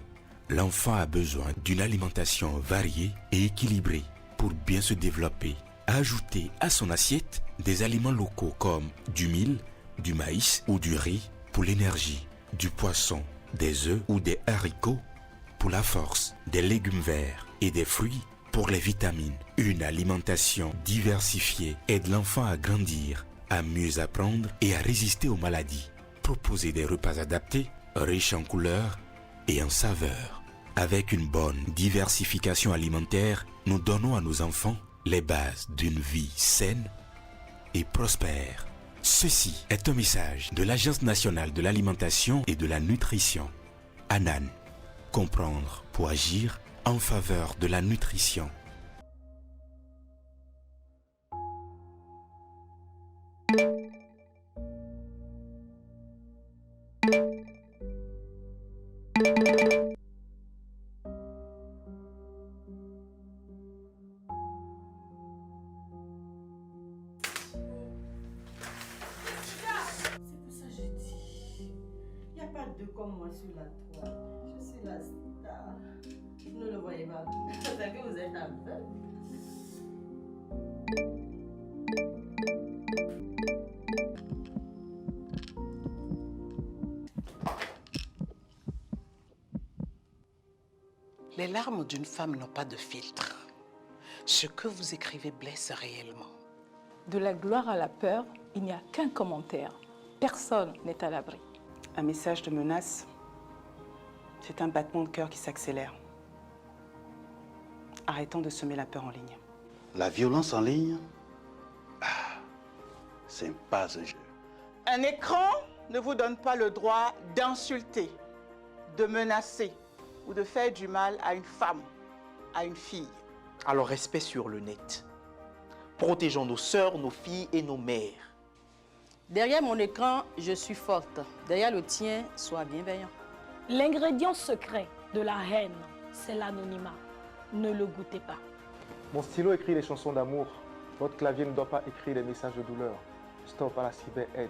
L'enfant a besoin d'une alimentation variée et équilibrée pour bien se développer. Ajouter à son assiette des aliments locaux comme du mil, du maïs ou du riz pour l'énergie, du poisson, des œufs ou des haricots pour la force, des légumes verts et des fruits pour les vitamines. Une alimentation diversifiée aide l'enfant à grandir, à mieux apprendre et à résister aux maladies. Proposer des repas adaptés, riches en couleurs et en saveurs. Avec une bonne diversification alimentaire, nous donnons à nos enfants les bases d'une vie saine et prospère. Ceci est un message de l'Agence nationale de l'alimentation et de la nutrition. ANAN. Comprendre pour agir en faveur de la nutrition. deux comme moi sur la toile. Je suis la star. Vous ne le voyez pas. C'est que vous êtes aveugle. Les larmes d'une femme n'ont pas de filtre. Ce que vous écrivez blesse réellement. De la gloire à la peur, il n'y a qu'un commentaire. Personne n'est à l'abri. Un message de menace, c'est un battement de cœur qui s'accélère. Arrêtons de semer la peur en ligne. La violence en ligne, c'est pas un jeu. Un écran ne vous donne pas le droit d'insulter, de menacer ou de faire du mal à une femme, à une fille. Alors respect sur le net. Protégeons nos sœurs, nos filles et nos mères. Derrière mon écran, je suis forte. Derrière le tien, sois bienveillant. L'ingrédient secret de la haine, c'est l'anonymat. Ne le goûtez pas. Mon stylo écrit les chansons d'amour. Votre clavier ne doit pas écrire les messages de douleur. Stop à la cyber-haine.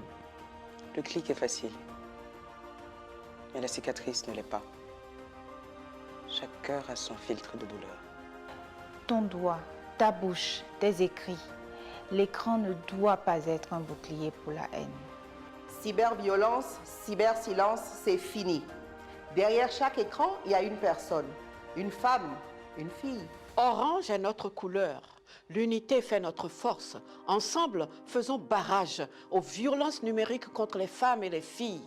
Le clic est facile. Mais la cicatrice ne l'est pas. Chaque cœur a son filtre de douleur. Ton doigt, ta bouche, tes écrits. L'écran ne doit pas être un bouclier pour la haine. Cyberviolence, cybersilence, c'est fini. Derrière chaque écran, il y a une personne, une femme, une fille. Orange est notre couleur. L'unité fait notre force. Ensemble, faisons barrage aux violences numériques contre les femmes et les filles.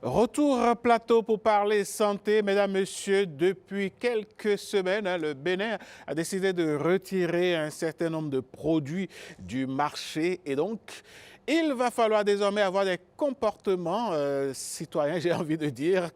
Retour à plateau pour parler santé. Mesdames, Messieurs, depuis quelques semaines, le Bénin a décidé de retirer un certain nombre de produits du marché et donc il va falloir désormais avoir des comportements citoyens, j'ai envie de dire,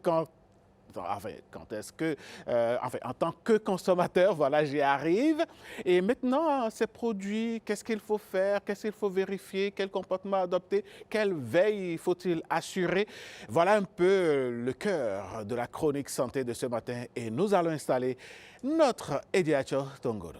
en tant que consommateur, voilà, j'y arrive. Et maintenant, ces produits, qu'est-ce qu'il faut faire? Qu'est-ce qu'il faut vérifier? Quel comportement adopter? Quelle veille faut-il assurer? Voilà un peu le cœur de la chronique santé de ce matin. Et nous allons installer notre Ediacho Tongoro.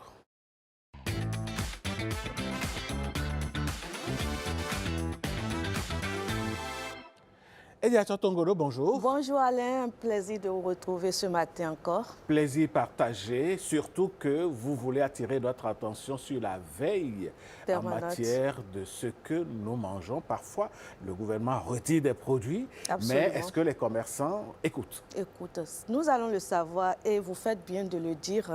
Ediacho Tongoro, bonjour. Bonjour Alain, un plaisir de vous retrouver ce matin encore. Plaisir partagé, surtout que vous voulez attirer notre attention sur la veille permanente en matière de ce que nous mangeons. Parfois, le gouvernement retire des produits, Absolument. Mais est-ce que les commerçants écoutent? Écoute, nous allons le savoir et vous faites bien de le dire.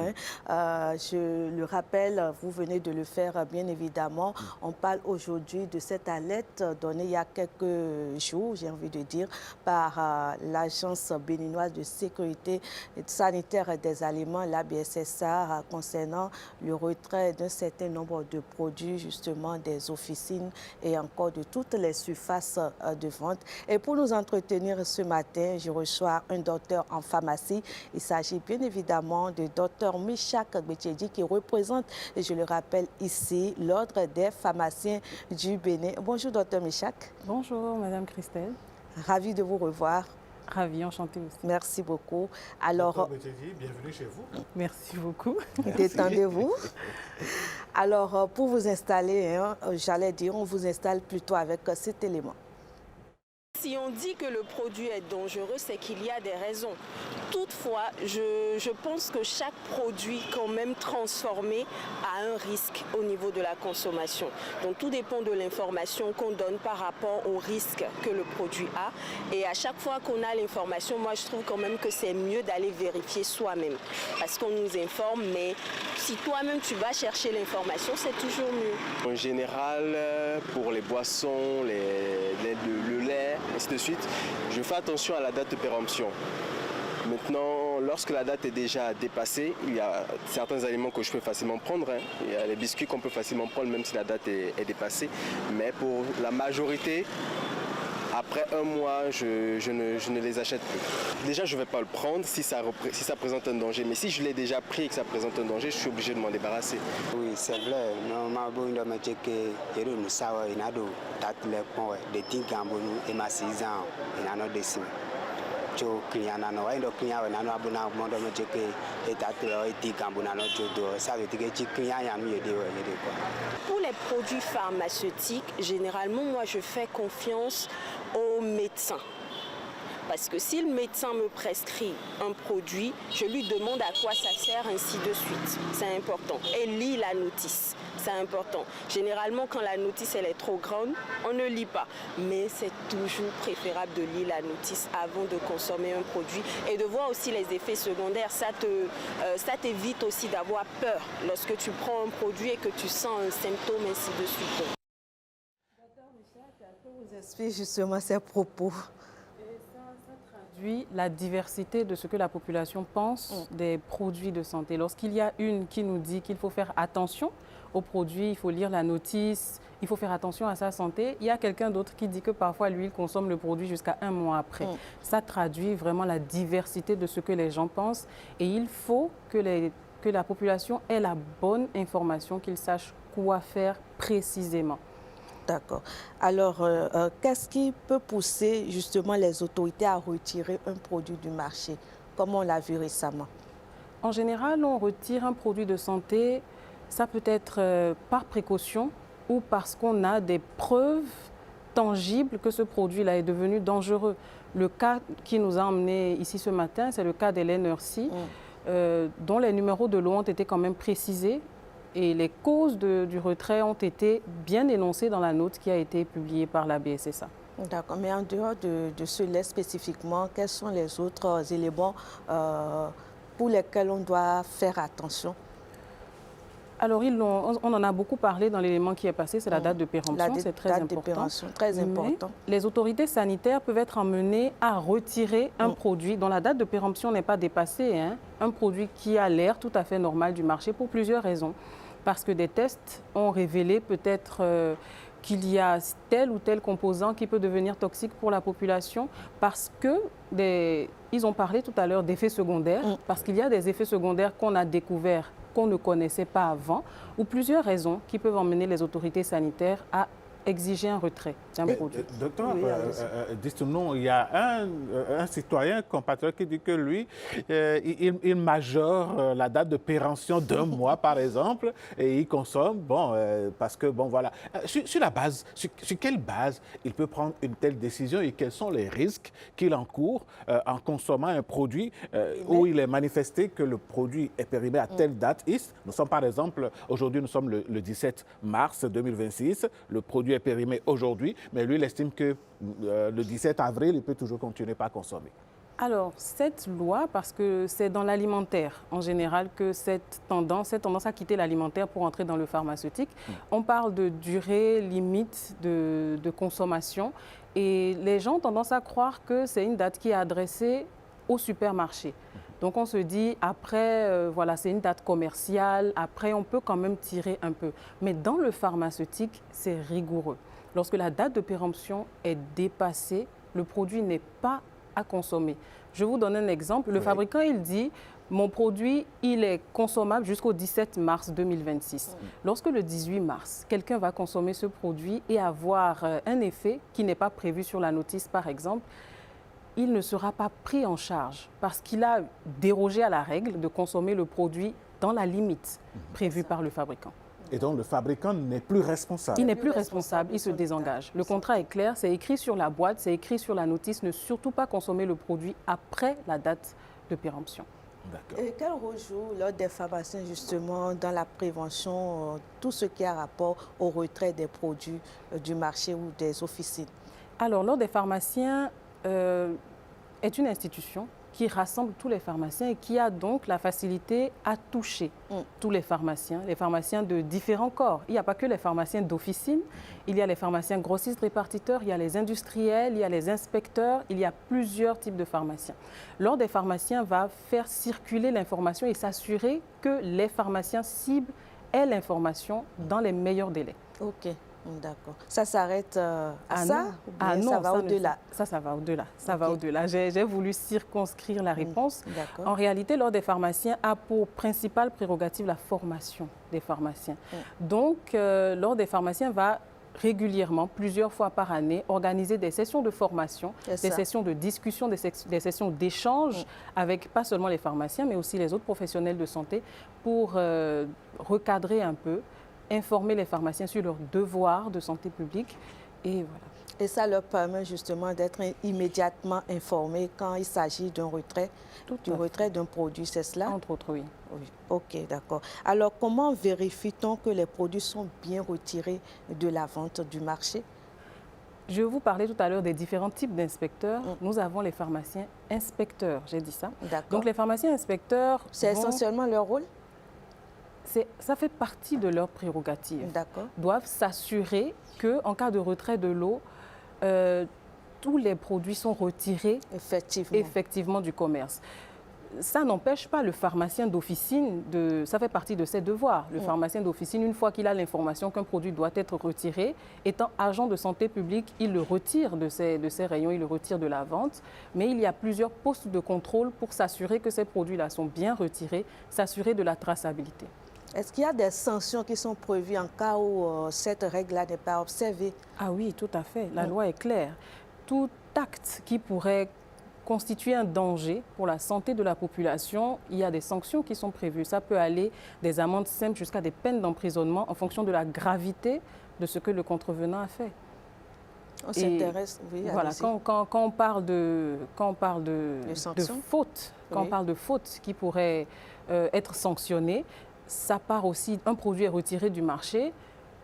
Je le rappelle, vous venez de le faire bien évidemment. On parle aujourd'hui de cette alerte donnée il y a quelques jours, j'ai envie de dire, par l'Agence béninoise de sécurité sanitaire des aliments, la BSSA, concernant le retrait d'un certain nombre de produits, justement des officines et encore de toutes les surfaces de vente. Et pour nous entretenir ce matin, je reçois un docteur en pharmacie. Il s'agit bien évidemment de docteur Michak Gbetchedi qui représente, et je le rappelle ici, l'Ordre des pharmaciens du Bénin. Bonjour docteur Michak. Bonjour Madame Christelle. Ravi de vous revoir. Ravi, enchantée aussi. Merci beaucoup. Alors, bienvenue chez vous. Merci beaucoup. Détendez-vous. Alors, pour vous installer, j'allais dire, on vous installe plutôt avec cet élément. Si on dit que le produit est dangereux, c'est qu'il y a des raisons. Toutefois, je pense que chaque produit quand même transformé a un risque au niveau de la consommation. Donc tout dépend de l'information qu'on donne par rapport au risque que le produit a. Et à chaque fois qu'on a l'information, moi je trouve quand même que c'est mieux d'aller vérifier soi-même. Parce qu'on nous informe, mais si toi-même tu vas chercher l'information, c'est toujours mieux. En général, pour les boissons, le lait, ainsi de suite, je fais attention à la date de péremption. Maintenant, lorsque la date est déjà dépassée, il y a certains aliments que je peux facilement prendre. Il y a les biscuits qu'on peut facilement prendre même si la date est dépassée. Mais pour la majorité, Après un mois, je ne les achète plus. Déjà, je ne vais pas le prendre si ça présente un danger. Mais si je l'ai déjà pris et que ça présente un danger, je suis obligé de m'en débarrasser. Oui, c'est vrai. Normalement, bon, il me dit que nous savons, il y a des things qui sont ma saison, il y a des dessins. Pour les produits pharmaceutiques, généralement, moi, je fais confiance aux médecins. Parce que si le médecin me prescrit un produit, je lui demande à quoi ça sert, ainsi de suite. C'est important. Et lit la notice. C'est important. Généralement, quand la notice elle est trop grande, on ne lit pas. Mais c'est toujours préférable de lire la notice avant de consommer un produit et de voir aussi les effets secondaires. Ça t'évite aussi d'avoir peur lorsque tu prends un produit et que tu sens un symptôme, ainsi de suite. Docteur Michel, que vous explique justement ces propos? La diversité de ce que la population pense des produits de santé. Lorsqu'il y a une qui nous dit qu'il faut faire attention aux produits, il faut lire la notice, il faut faire attention à sa santé, il y a quelqu'un d'autre qui dit que parfois, lui, il consomme le produit jusqu'à un mois après. Ça traduit vraiment la diversité de ce que les gens pensent et il faut que la population ait la bonne information, qu'ils sachent quoi faire précisément. D'accord. Alors, qu'est-ce qui peut pousser justement les autorités à retirer un produit du marché, comme on l'a vu récemment? En général, on retire un produit de santé, ça peut être par précaution ou parce qu'on a des preuves tangibles que ce produit-là est devenu dangereux. Le cas qui nous a emmenés ici ce matin, c'est le cas d'Hélène Ursi, dont les numéros de lot ont été quand même précisés. Et les causes du retrait ont été bien énoncées dans la note qui a été publiée par la BSSA. D'accord, mais en dehors de ce lait spécifiquement, quels sont les autres éléments pour lesquels on doit faire attention? Alors, on en a beaucoup parlé dans l'élément qui est passé, c'est la date de péremption, c'est très important. Très important. Mais les autorités sanitaires peuvent être amenées à retirer un produit dont la date de péremption n'est pas dépassée, un produit qui a l'air tout à fait normal du marché pour plusieurs raisons. Parce que des tests ont révélé peut-être qu'il y a tel ou tel composant qui peut devenir toxique pour la population parce ils ont parlé tout à l'heure d'effets secondaires, parce qu'il y a des effets secondaires qu'on a découverts, qu'on ne connaissait pas avant, ou plusieurs raisons qui peuvent emmener les autorités sanitaires à exiger un retrait d'un produit. Docteur, dites-nous, il y a un citoyen compatriote qui dit que lui, il majore la date de péremption d'un mois, par exemple, et il consomme, parce que, voilà. Sur la base, sur quelle base il peut prendre une telle décision et quels sont les risques qu'il encourt en consommant un produit où il est manifesté que le produit est périmé à telle date X. Nous sommes, par exemple, aujourd'hui, nous sommes le 17 mars 2026, le produit est périmé aujourd'hui, mais lui, il estime que le 17 avril, il peut toujours continuer à consommer. Alors, cette loi, parce que c'est dans l'alimentaire en général que cette tendance à quitter l'alimentaire pour entrer dans le pharmaceutique, on parle de durée limite de consommation et les gens ont tendance à croire que c'est une date qui est adressée au supermarché. Donc, on se dit, après, voilà, c'est une date commerciale, après, on peut quand même tirer un peu. Mais dans le pharmaceutique, c'est rigoureux. Lorsque la date de péremption est dépassée, le produit n'est pas à consommer. Je vous donne un exemple. Le fabricant, il dit, mon produit, il est consommable jusqu'au 17 mars 2026. Lorsque le 18 mars, quelqu'un va consommer ce produit et avoir un effet qui n'est pas prévu sur la notice, par exemple, il ne sera pas pris en charge parce qu'il a dérogé à la règle de consommer le produit dans la limite prévue par le fabricant. Et donc, le fabricant n'est plus responsable. Il n'est plus responsable, il se désengage. Le contrat est clair, c'est écrit sur la boîte, c'est écrit sur la notice, ne surtout pas consommer le produit après la date de péremption. Et quel rôle joue l'ordre des pharmaciens justement dans la prévention, tout ce qui a rapport au retrait des produits du marché ou des officines? Alors, l'ordre des pharmaciens est une institution qui rassemble tous les pharmaciens et qui a donc la facilité à toucher tous les pharmaciens de différents corps. Il n'y a pas que les pharmaciens d'officine, il y a les pharmaciens grossistes répartiteurs, il y a les industriels, il y a les inspecteurs, il y a plusieurs types de pharmaciens. L'ordre des pharmaciens va faire circuler l'information et s'assurer que les pharmaciens cibles aient l'information dans les meilleurs délais. OK. D'accord. Ça s'arrête à ça ou bien non, ça va au-delà? Ça va au-delà. Ça va au-delà. J'ai voulu circonscrire la réponse. D'accord. En réalité, l'Ordre des pharmaciens a pour principale prérogative la formation des pharmaciens. Donc, l'Ordre des pharmaciens va régulièrement, plusieurs fois par année, organiser des sessions de formation, des sessions de discussion, des sessions d'échange avec pas seulement les pharmaciens, mais aussi les autres professionnels de santé pour recadrer un peu, informer les pharmaciens sur leurs devoirs de santé publique. Et voilà. Et ça leur permet justement d'être immédiatement informés quand il s'agit d'un retrait, d'un produit, c'est cela? Entre autres, oui. Ok, d'accord. Alors, comment vérifie-t-on que les produits sont bien retirés de la vente du marché? Je vous parlais tout à l'heure des différents types d'inspecteurs. Nous avons les pharmaciens inspecteurs, j'ai dit ça. Donc, les pharmaciens inspecteurs... C'est essentiellement leur rôle? Ça fait partie de leurs prérogatives. D'accord. Doivent s'assurer qu'en cas de retrait de l'eau, tous les produits sont retirés effectivement du commerce. Ça n'empêche pas le pharmacien d'officine, ça fait partie de ses devoirs. Le pharmacien d'officine, une fois qu'il a l'information qu'un produit doit être retiré, étant agent de santé publique, il le retire de ses rayons, il le retire de la vente. Mais il y a plusieurs postes de contrôle pour s'assurer que ces produits-là sont bien retirés, s'assurer de la traçabilité. Est-ce qu'il y a des sanctions qui sont prévues en cas où cette règle-là n'est pas observée? Ah oui, tout à fait. La loi est claire. Tout acte qui pourrait constituer un danger pour la santé de la population, il y a des sanctions qui sont prévues. Ça peut aller des amendes simples jusqu'à des peines d'emprisonnement en fonction de la gravité de ce que le contrevenant a fait. On s'intéresse, oui, voilà, quand on parle de fautes, quand on parle de fautes qui pourraient être sanctionnées, ça part aussi, un produit est retiré du marché,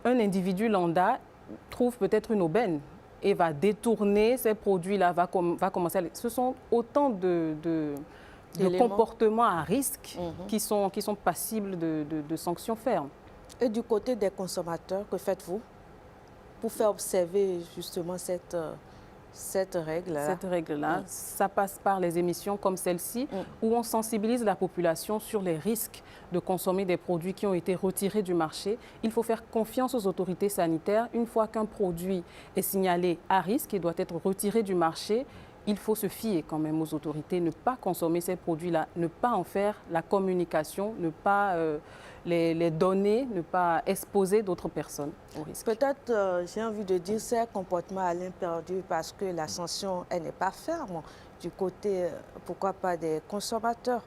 un individu lambda trouve peut-être une aubaine et va détourner ces produits-là, va commencer à... Ce sont autant de comportements à risque qui sont passibles de sanctions fermes. Et du côté des consommateurs, que faites-vous pour faire observer justement cette règle-là? Cette règle-là, ça passe par les émissions comme celle-ci, où on sensibilise la population sur les risques de consommer des produits qui ont été retirés du marché. Il faut faire confiance aux autorités sanitaires. Une fois qu'un produit est signalé à risque et doit être retiré du marché, il faut se fier quand même aux autorités, ne pas consommer ces produits-là, ne pas en faire la communication, ne pas les donner, ne pas exposer d'autres personnes au risque. Peut-être, j'ai envie de dire, ces comportements à l'imperdu parce que la sanction, elle n'est pas ferme du côté, pourquoi pas, des consommateurs.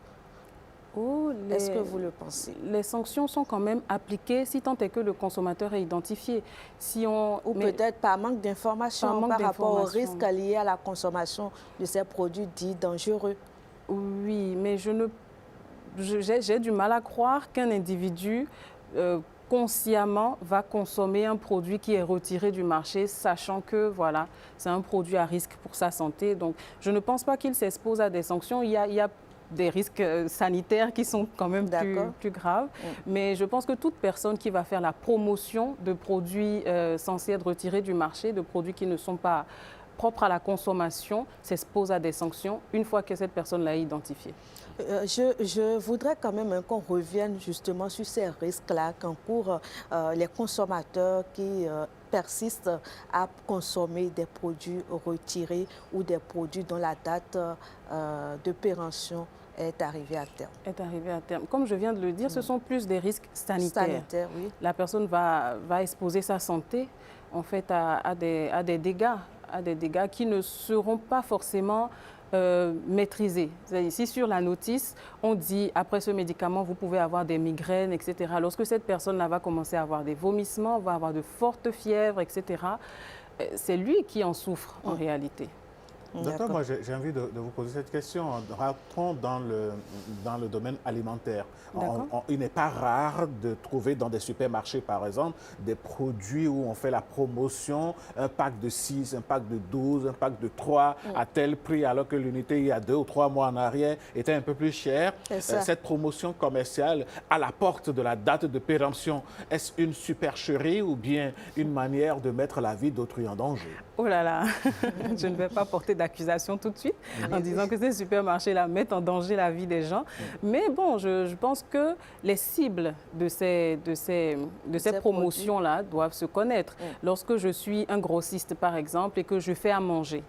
Est-ce que vous le pensez? Les sanctions sont quand même appliquées si tant est que le consommateur est identifié. Ou peut-être par manque d'informations par rapport au risque lié à la consommation de ces produits dits dangereux. Oui, mais j'ai du mal à croire qu'un individu consciemment va consommer un produit qui est retiré du marché, sachant que voilà, c'est un produit à risque pour sa santé. Donc, je ne pense pas qu'il s'expose à des sanctions. Il y a des risques sanitaires qui sont quand même plus graves. Mais je pense que toute personne qui va faire la promotion de produits censés être retirés du marché, de produits qui ne sont pas propres à la consommation, s'expose à des sanctions une fois que cette personne l'a identifié. Je voudrais quand même qu'on revienne justement sur ces risques-là qu'encourent les consommateurs qui persistent à consommer des produits retirés ou des produits dont la date de péremption est arrivée à terme. Est arrivée à terme. Comme je viens de le dire, ce sont plus des risques sanitaires. Oui. La personne va exposer sa santé en fait à des dégâts qui ne seront pas forcément maîtrisés. Ici, sur la notice, on dit, après ce médicament, vous pouvez avoir des migraines, etc. Lorsque cette personne-là va commencer à avoir des vomissements, va avoir de fortes fièvres, etc., c'est lui qui en souffre en réalité. Docteur, moi j'ai envie de vous poser cette question. Rentrons dans le domaine alimentaire. Il n'est pas rare de trouver dans des supermarchés, par exemple, des produits où on fait la promotion, un pack de 6, un pack de 12, un pack de 3 à tel prix, alors que l'unité, il y a 2 ou 3 mois en arrière, était un peu plus chère. Cette promotion commerciale à la porte de la date de péremption, est-ce une supercherie ou bien une manière de mettre la vie d'autrui en danger? Oh là là, je ne vais pas porter d'accusation tout de suite en disant que ces supermarchés-là mettent en danger la vie des gens. Mais bon, je pense que les cibles de ces promotions-là doivent se connaître. Lorsque je suis un grossiste, par exemple, et que je fais à manger,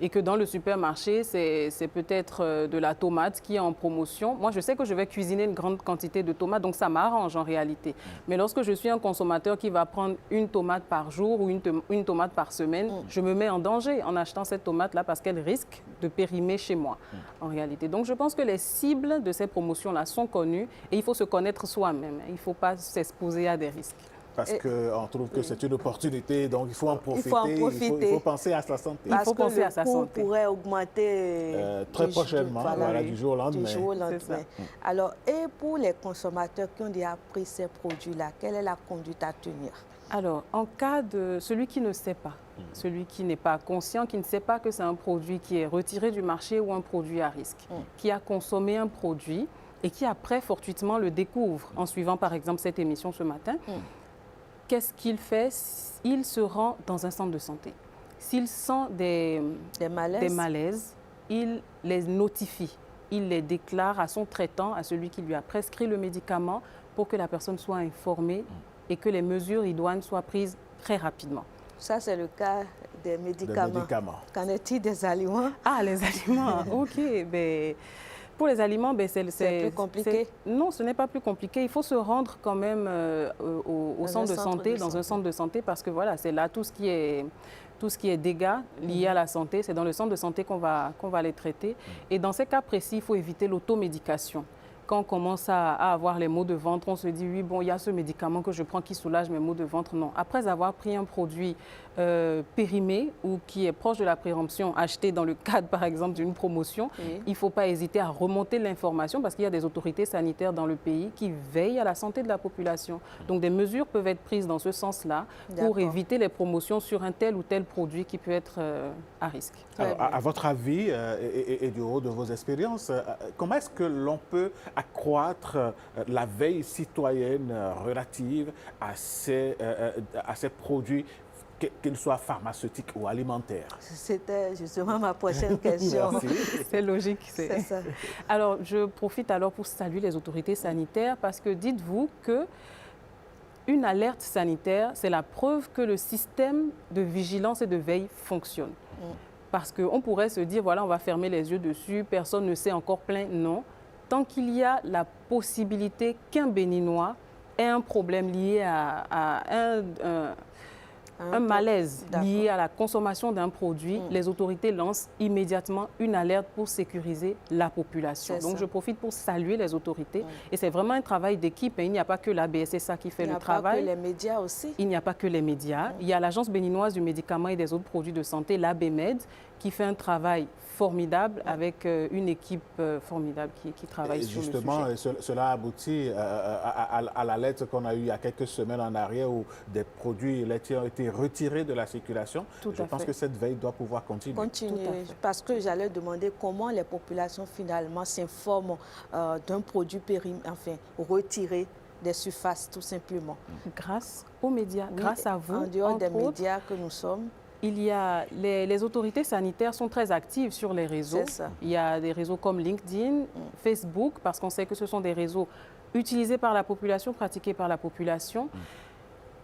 et que dans le supermarché, c'est peut-être de la tomate qui est en promotion. Moi, je sais que je vais cuisiner une grande quantité de tomates, donc ça m'arrange en réalité. Mais lorsque je suis un consommateur qui va prendre une tomate par jour ou une tomate par semaine, je me mets en danger en achetant cette tomate-là parce qu'elle risque de périmer chez moi, en réalité. Donc, je pense que les cibles de ces promotions-là sont connues et il faut se connaître soi-même. Il ne faut pas s'exposer à des risques. Parce qu'on trouve que c'est une opportunité, donc il faut en profiter. Il faut penser à sa santé. Parce il faut penser à sa santé. santé. Pourrait augmenter très prochainement, du jour au lendemain. Du jour au lendemain. Alors, et pour les consommateurs qui ont déjà pris ces produits-là, quelle est la conduite à tenir? Alors, en cas de celui qui ne sait pas, celui qui n'est pas conscient, qui ne sait pas que c'est un produit qui est retiré du marché ou un produit à risque, qui a consommé un produit et qui après fortuitement le découvre en suivant par exemple cette émission ce matin, qu'est-ce qu'il fait? Il se rend dans un centre de santé. S'il sent des malaises, il les notifie. Il les déclare à son traitant, à celui qui lui a prescrit le médicament, pour que la personne soit informée et que les mesures idoines soient prises très rapidement. Ça, c'est le cas des médicaments. Qu'en est-il des aliments? Ah, les aliments, OK. Ben, pour les aliments, ben, c'est plus compliqué? Non, ce n'est pas plus compliqué. Il faut se rendre quand même au centre de santé, dans un centre de santé, parce que voilà, c'est là tout ce qui est dégâts liés à la santé, c'est dans le centre de santé qu'on va les traiter. Et dans ces cas précis, il faut éviter l'automédication. Quand on commence à avoir les maux de ventre, on se dit, oui, bon, il y a ce médicament que je prends qui soulage mes maux de ventre. Non. Après avoir pris un produit périmé ou qui est proche de la péremption, acheté dans le cadre, par exemple, d'une promotion, il ne faut pas hésiter à remonter l'information parce qu'il y a des autorités sanitaires dans le pays qui veillent à la santé de la population. Donc, des mesures peuvent être prises dans ce sens-là pour éviter les promotions sur un tel ou tel produit qui peut être à risque. Alors, à votre avis et du haut de vos expériences, comment est-ce que l'on peut accroître la veille citoyenne relative à ces produits, qu'ils soient pharmaceutiques ou alimentaires? C'était justement ma prochaine question. C'est logique. C'est ça. Alors, je profite alors pour saluer les autorités sanitaires parce que dites-vous que une alerte sanitaire, c'est la preuve que le système de vigilance et de veille fonctionne. Parce qu'on pourrait se dire, voilà, on va fermer les yeux dessus, personne ne sait encore plein. Non. Tant qu'il y a la possibilité qu'un Béninois ait un problème lié à un malaise lié à la consommation d'un produit, les autorités lancent immédiatement une alerte pour sécuriser la population. Donc, je profite pour saluer les autorités. Et c'est vraiment un travail d'équipe. Il n'y a pas que la BSSA qui fait le travail. Il n'y a pas que les médias aussi. Il n'y a pas que les médias. Il y a l'Agence béninoise du médicament et des autres produits de santé, l'ABMED, qui fait un travail formidable avec une équipe formidable qui travaille sur le sujet. Justement, cela aboutit à la lettre qu'on a eue il y a quelques semaines en arrière où des produits laitiers ont été retirés de la circulation. Je pense que cette veille doit pouvoir continuer. Parce que j'allais demander comment les populations finalement s'informent d'un produit retiré des surfaces tout simplement. Grâce aux médias, grâce à vous. En dehors des médias que nous sommes. Il y a les autorités sanitaires sont très actives sur les réseaux. Il y a des réseaux comme LinkedIn, Facebook, parce qu'on sait que ce sont des réseaux utilisés par la population, pratiqués par la population.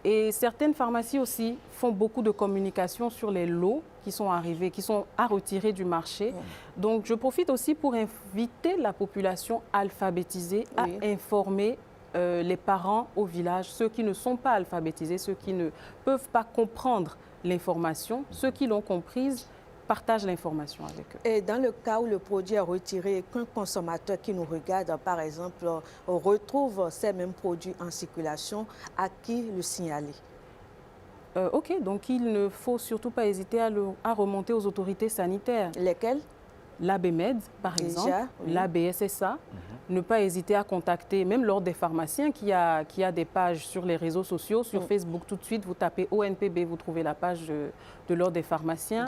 Et certaines pharmacies aussi font beaucoup de communication sur les lots qui sont arrivés, qui sont à retirer du marché. Donc, je profite aussi pour inviter la population alphabétisée à informer les parents au village, ceux qui ne sont pas alphabétisés, ceux qui ne peuvent pas comprendre l'information, ceux qui l'ont comprise partagent l'information avec eux. Et dans le cas où le produit est retiré, qu'un consommateur qui nous regarde, par exemple, retrouve ces mêmes produits en circulation, à qui le signaler? OK, donc il ne faut surtout pas hésiter à remonter aux autorités sanitaires. Lesquelles? L'ABMED, par exemple, la BSSA. Ne pas hésiter à contacter, même l'Ordre des pharmaciens qui a des pages sur les réseaux sociaux, sur Facebook, tout de suite, vous tapez ONPB, vous trouvez la page de l'Ordre des pharmaciens.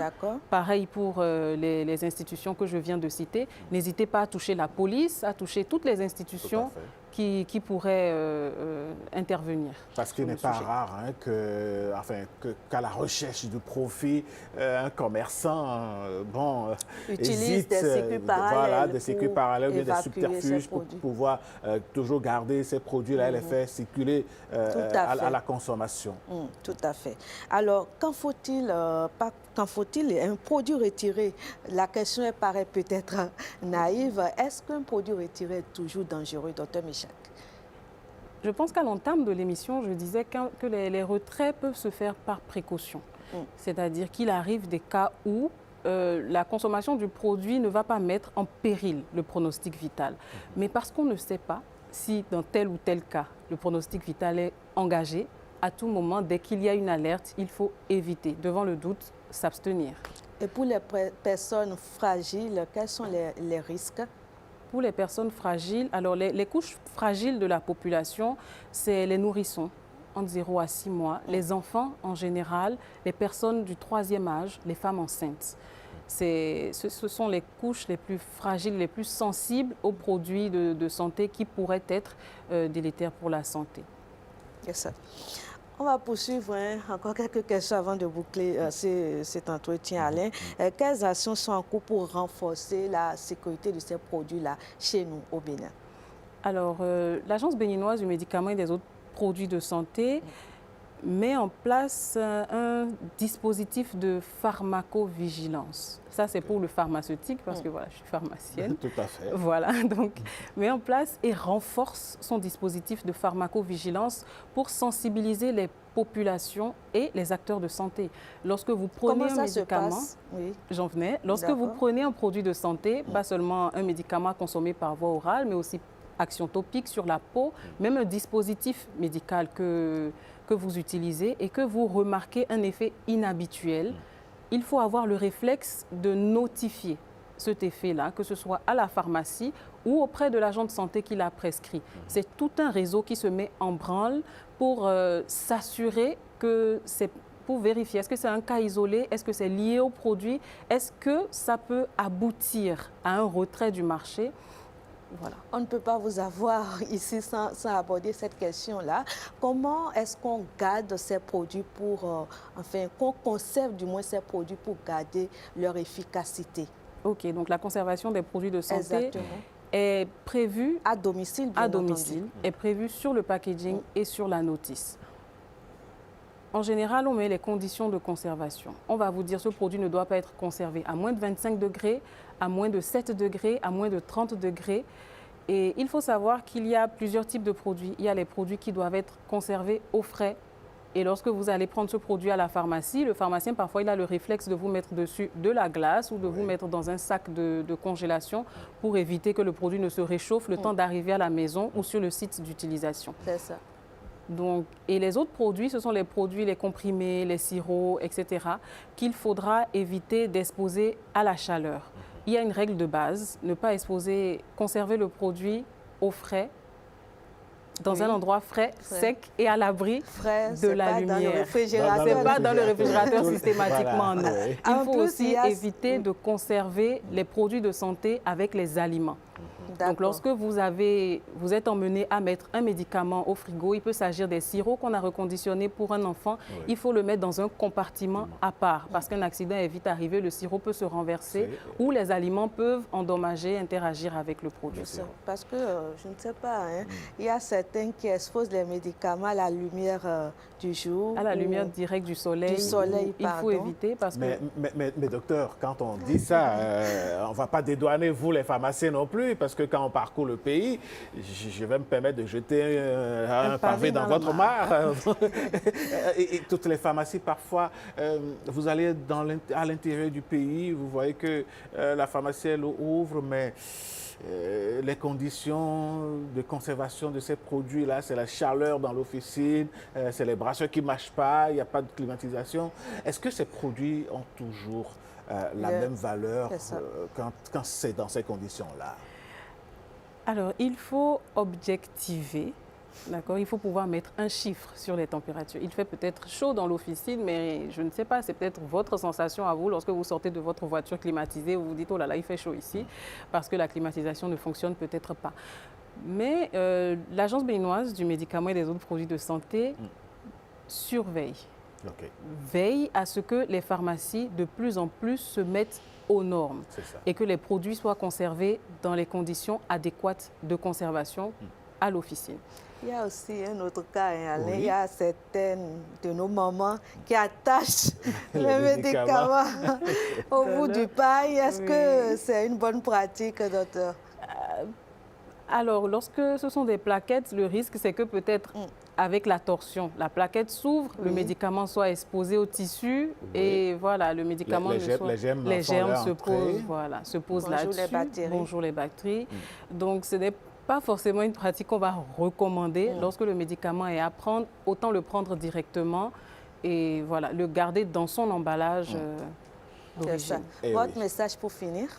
Pareil pour les institutions que je viens de citer. N'hésitez pas à toucher la police, à toucher toutes les institutions qui pourraient intervenir. Parce qu'il n'est pas rare hein, qu'à la recherche du profit, un commerçant utilise hésite, des circuits parallèles, des circuits parallèles, des évacuer subterfuges pour pouvoir toujours garder ces produits-là et les faire circuler à la consommation. Tout à fait. Alors, qu'en faut-il un produit retiré? La question paraît peut-être naïve. Est-ce qu'un produit retiré est toujours dangereux, Dr Michak? Je pense qu'à l'entame de l'émission, je disais que les retraits peuvent se faire par précaution. C'est-à-dire qu'il arrive des cas où la consommation du produit ne va pas mettre en péril le pronostic vital. Mais parce qu'on ne sait pas si dans tel ou tel cas, le pronostic vital est engagé, à tout moment, dès qu'il y a une alerte, il faut éviter, devant le doute, s'abstenir. Et pour les personnes fragiles, quels sont les risques? Pour les personnes fragiles, alors les couches fragiles de la population, c'est les nourrissons, entre 0 à 6 mois, les enfants en général, les personnes du 3e âge, les femmes enceintes. Ce sont les couches les plus fragiles, les plus sensibles aux produits de santé qui pourraient être délétères pour la santé. Yes. On va poursuivre encore quelques questions avant de boucler cet entretien, Alain. Quelles actions sont en cours pour renforcer la sécurité de ces produits-là chez nous, au Bénin? Alors, l'Agence béninoise du médicament et des autres produits de santé met en place un dispositif de pharmacovigilance. Ça, c'est pour le pharmaceutique, parce que voilà, je suis pharmacienne. Tout à fait. Voilà, donc, met en place et renforce son dispositif de pharmacovigilance pour sensibiliser les populations et les acteurs de santé. Lorsque vous prenez un médicament, j'en venais, lorsque vous prenez un produit de santé, pas seulement un médicament consommé par voie orale, mais aussi action topique sur la peau, même un dispositif médical que vous utilisez et que vous remarquez un effet inhabituel, il faut avoir le réflexe de notifier cet effet-là, que ce soit à la pharmacie ou auprès de l'agent de santé qui l'a prescrit. C'est tout un réseau qui se met en branle pour s'assurer que c'est pour vérifier, est-ce que c'est un cas isolé, est-ce que c'est lié au produit, est-ce que ça peut aboutir à un retrait du marché. Voilà. On ne peut pas vous avoir ici sans aborder cette question-là. Comment est-ce qu'on garde ces produits pour, qu'on conserve du moins ces produits pour garder leur efficacité? Ok, donc la conservation des produits de santé est prévue à domicile, est prévue sur le packaging et sur la notice. En général, on met les conditions de conservation. On va vous dire que ce produit ne doit pas être conservé à moins de 25 degrés, à moins de 7 degrés, à moins de 30 degrés. Et il faut savoir qu'il y a plusieurs types de produits. Il y a les produits qui doivent être conservés au frais. Et lorsque vous allez prendre ce produit à la pharmacie, le pharmacien, parfois, il a le réflexe de vous mettre dessus de la glace ou de vous mettre dans un sac de congélation pour éviter que le produit ne se réchauffe le temps d'arriver à la maison ou sur le site d'utilisation. C'est ça. Donc, et les autres produits, ce sont les produits, les comprimés, les sirops, etc., qu'il faudra éviter d'exposer à la chaleur. Il y a une règle de base, ne pas exposer, conserver le produit au frais, dans un endroit frais, sec et à l'abri de la lumière. Ce n'est pas dans le réfrigérateur systématiquement, non. Il faut aussi éviter de conserver les produits de santé avec les aliments. Donc, lorsque vous êtes emmené à mettre un médicament au frigo, il peut s'agir des sirops qu'on a reconditionnés pour un enfant. Il faut le mettre dans un compartiment à part parce qu'un accident est vite arrivé, le sirop peut se renverser ou les aliments peuvent endommager, interagir avec le produit. Parce que, je ne sais pas, il y a certains qui exposent les médicaments à la lumière du jour. À la lumière directe du soleil. Il faut éviter parce que... Mais docteur, quand on dit ça, on ne va pas dédouaner vous les pharmaciens non plus parce que quand on parcourt le pays, je vais me permettre de jeter un pavé dans votre mare. et toutes les pharmacies, parfois, vous allez à l'intérieur du pays, vous voyez que la pharmacie, elle ouvre, mais les conditions de conservation de ces produits-là, c'est la chaleur dans l'officine, c'est les brasseurs qui ne marchent pas, il n'y a pas de climatisation. Est-ce que ces produits ont toujours la même valeur quand c'est dans ces conditions-là? Alors, il faut objectiver, d'accord? Il faut pouvoir mettre un chiffre sur les températures. Il fait peut-être chaud dans l'officine, mais je ne sais pas, c'est peut-être votre sensation à vous lorsque vous sortez de votre voiture climatisée, vous vous dites, oh là là, il fait chaud ici, parce que la climatisation ne fonctionne peut-être pas. Mais l'Agence béninoise du médicament et des autres produits de santé surveille. Veille à ce que les pharmacies de plus en plus se mettent aux normes et que les produits soient conservés dans les conditions adéquates de conservation à l'officine. Il y a aussi un autre cas, Alain. Oui. Il y a certaines de nos mamans qui attachent les médicaments au bout du paille. Est-ce que c'est une bonne pratique, docteur? Alors, lorsque ce sont des plaquettes, le risque, c'est que peut-être avec la torsion, la plaquette s'ouvre, le médicament soit exposé au tissu et voilà, le médicament les germes se posent là-dessus. Bonjour les bactéries. Donc, ce n'est pas forcément une pratique qu'on va recommander. Lorsque le médicament est à prendre, autant le prendre directement et voilà, le garder dans son emballage d'origine. Votre message pour finir?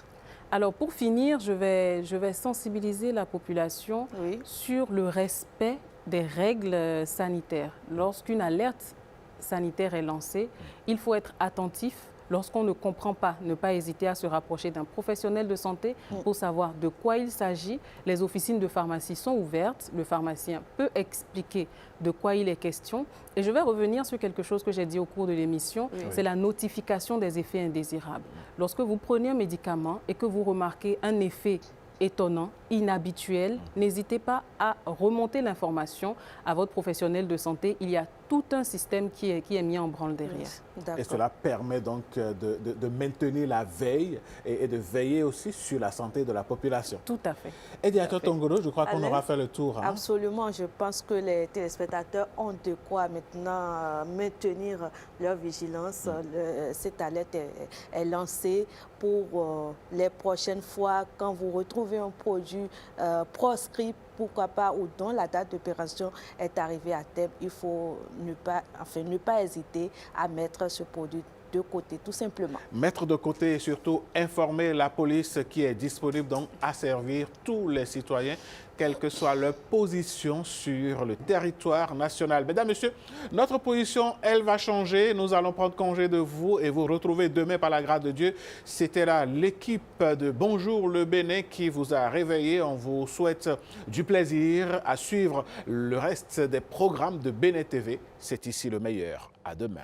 Alors, pour finir, je vais sensibiliser la population sur le respect des règles sanitaires. Lorsqu'une alerte sanitaire est lancée, il faut être attentif. Lorsqu'on ne comprend pas, ne pas hésiter à se rapprocher d'un professionnel de santé pour savoir de quoi il s'agit. Les officines de pharmacie sont ouvertes. Le pharmacien peut expliquer de quoi il est question. Et je vais revenir sur quelque chose que j'ai dit au cours de l'émission, c'est la notification des effets indésirables. Lorsque vous prenez un médicament et que vous remarquez un effet étonnant, inhabituel, n'hésitez pas à remonter l'information à votre professionnel de santé. Il y a tout un système qui est mis en branle derrière. Et cela permet donc de maintenir la veille et de veiller aussi sur la santé de la population. Tout à fait. Et Directeur Tongolo, je crois qu'on aura fait le tour. Hein? Absolument. Je pense que les téléspectateurs ont de quoi maintenant maintenir leur vigilance. Cette alerte est lancée pour les prochaines fois quand vous retrouvez un produit proscrit, pourquoi pas, ou dont la date d'opération est arrivée à terme, il faut ne pas hésiter à mettre ce produit de côté, tout simplement. Mettre de côté et surtout informer la police qui est disponible donc à servir tous les citoyens, quelle que soit leur position sur le territoire national. Mesdames, Messieurs, notre position, elle va changer. Nous allons prendre congé de vous et vous retrouver demain par la grâce de Dieu. C'était là l'équipe de Bonjour le Bénin qui vous a réveillé. On vous souhaite du plaisir à suivre le reste des programmes de Bénin TV. C'est ici le meilleur. À demain.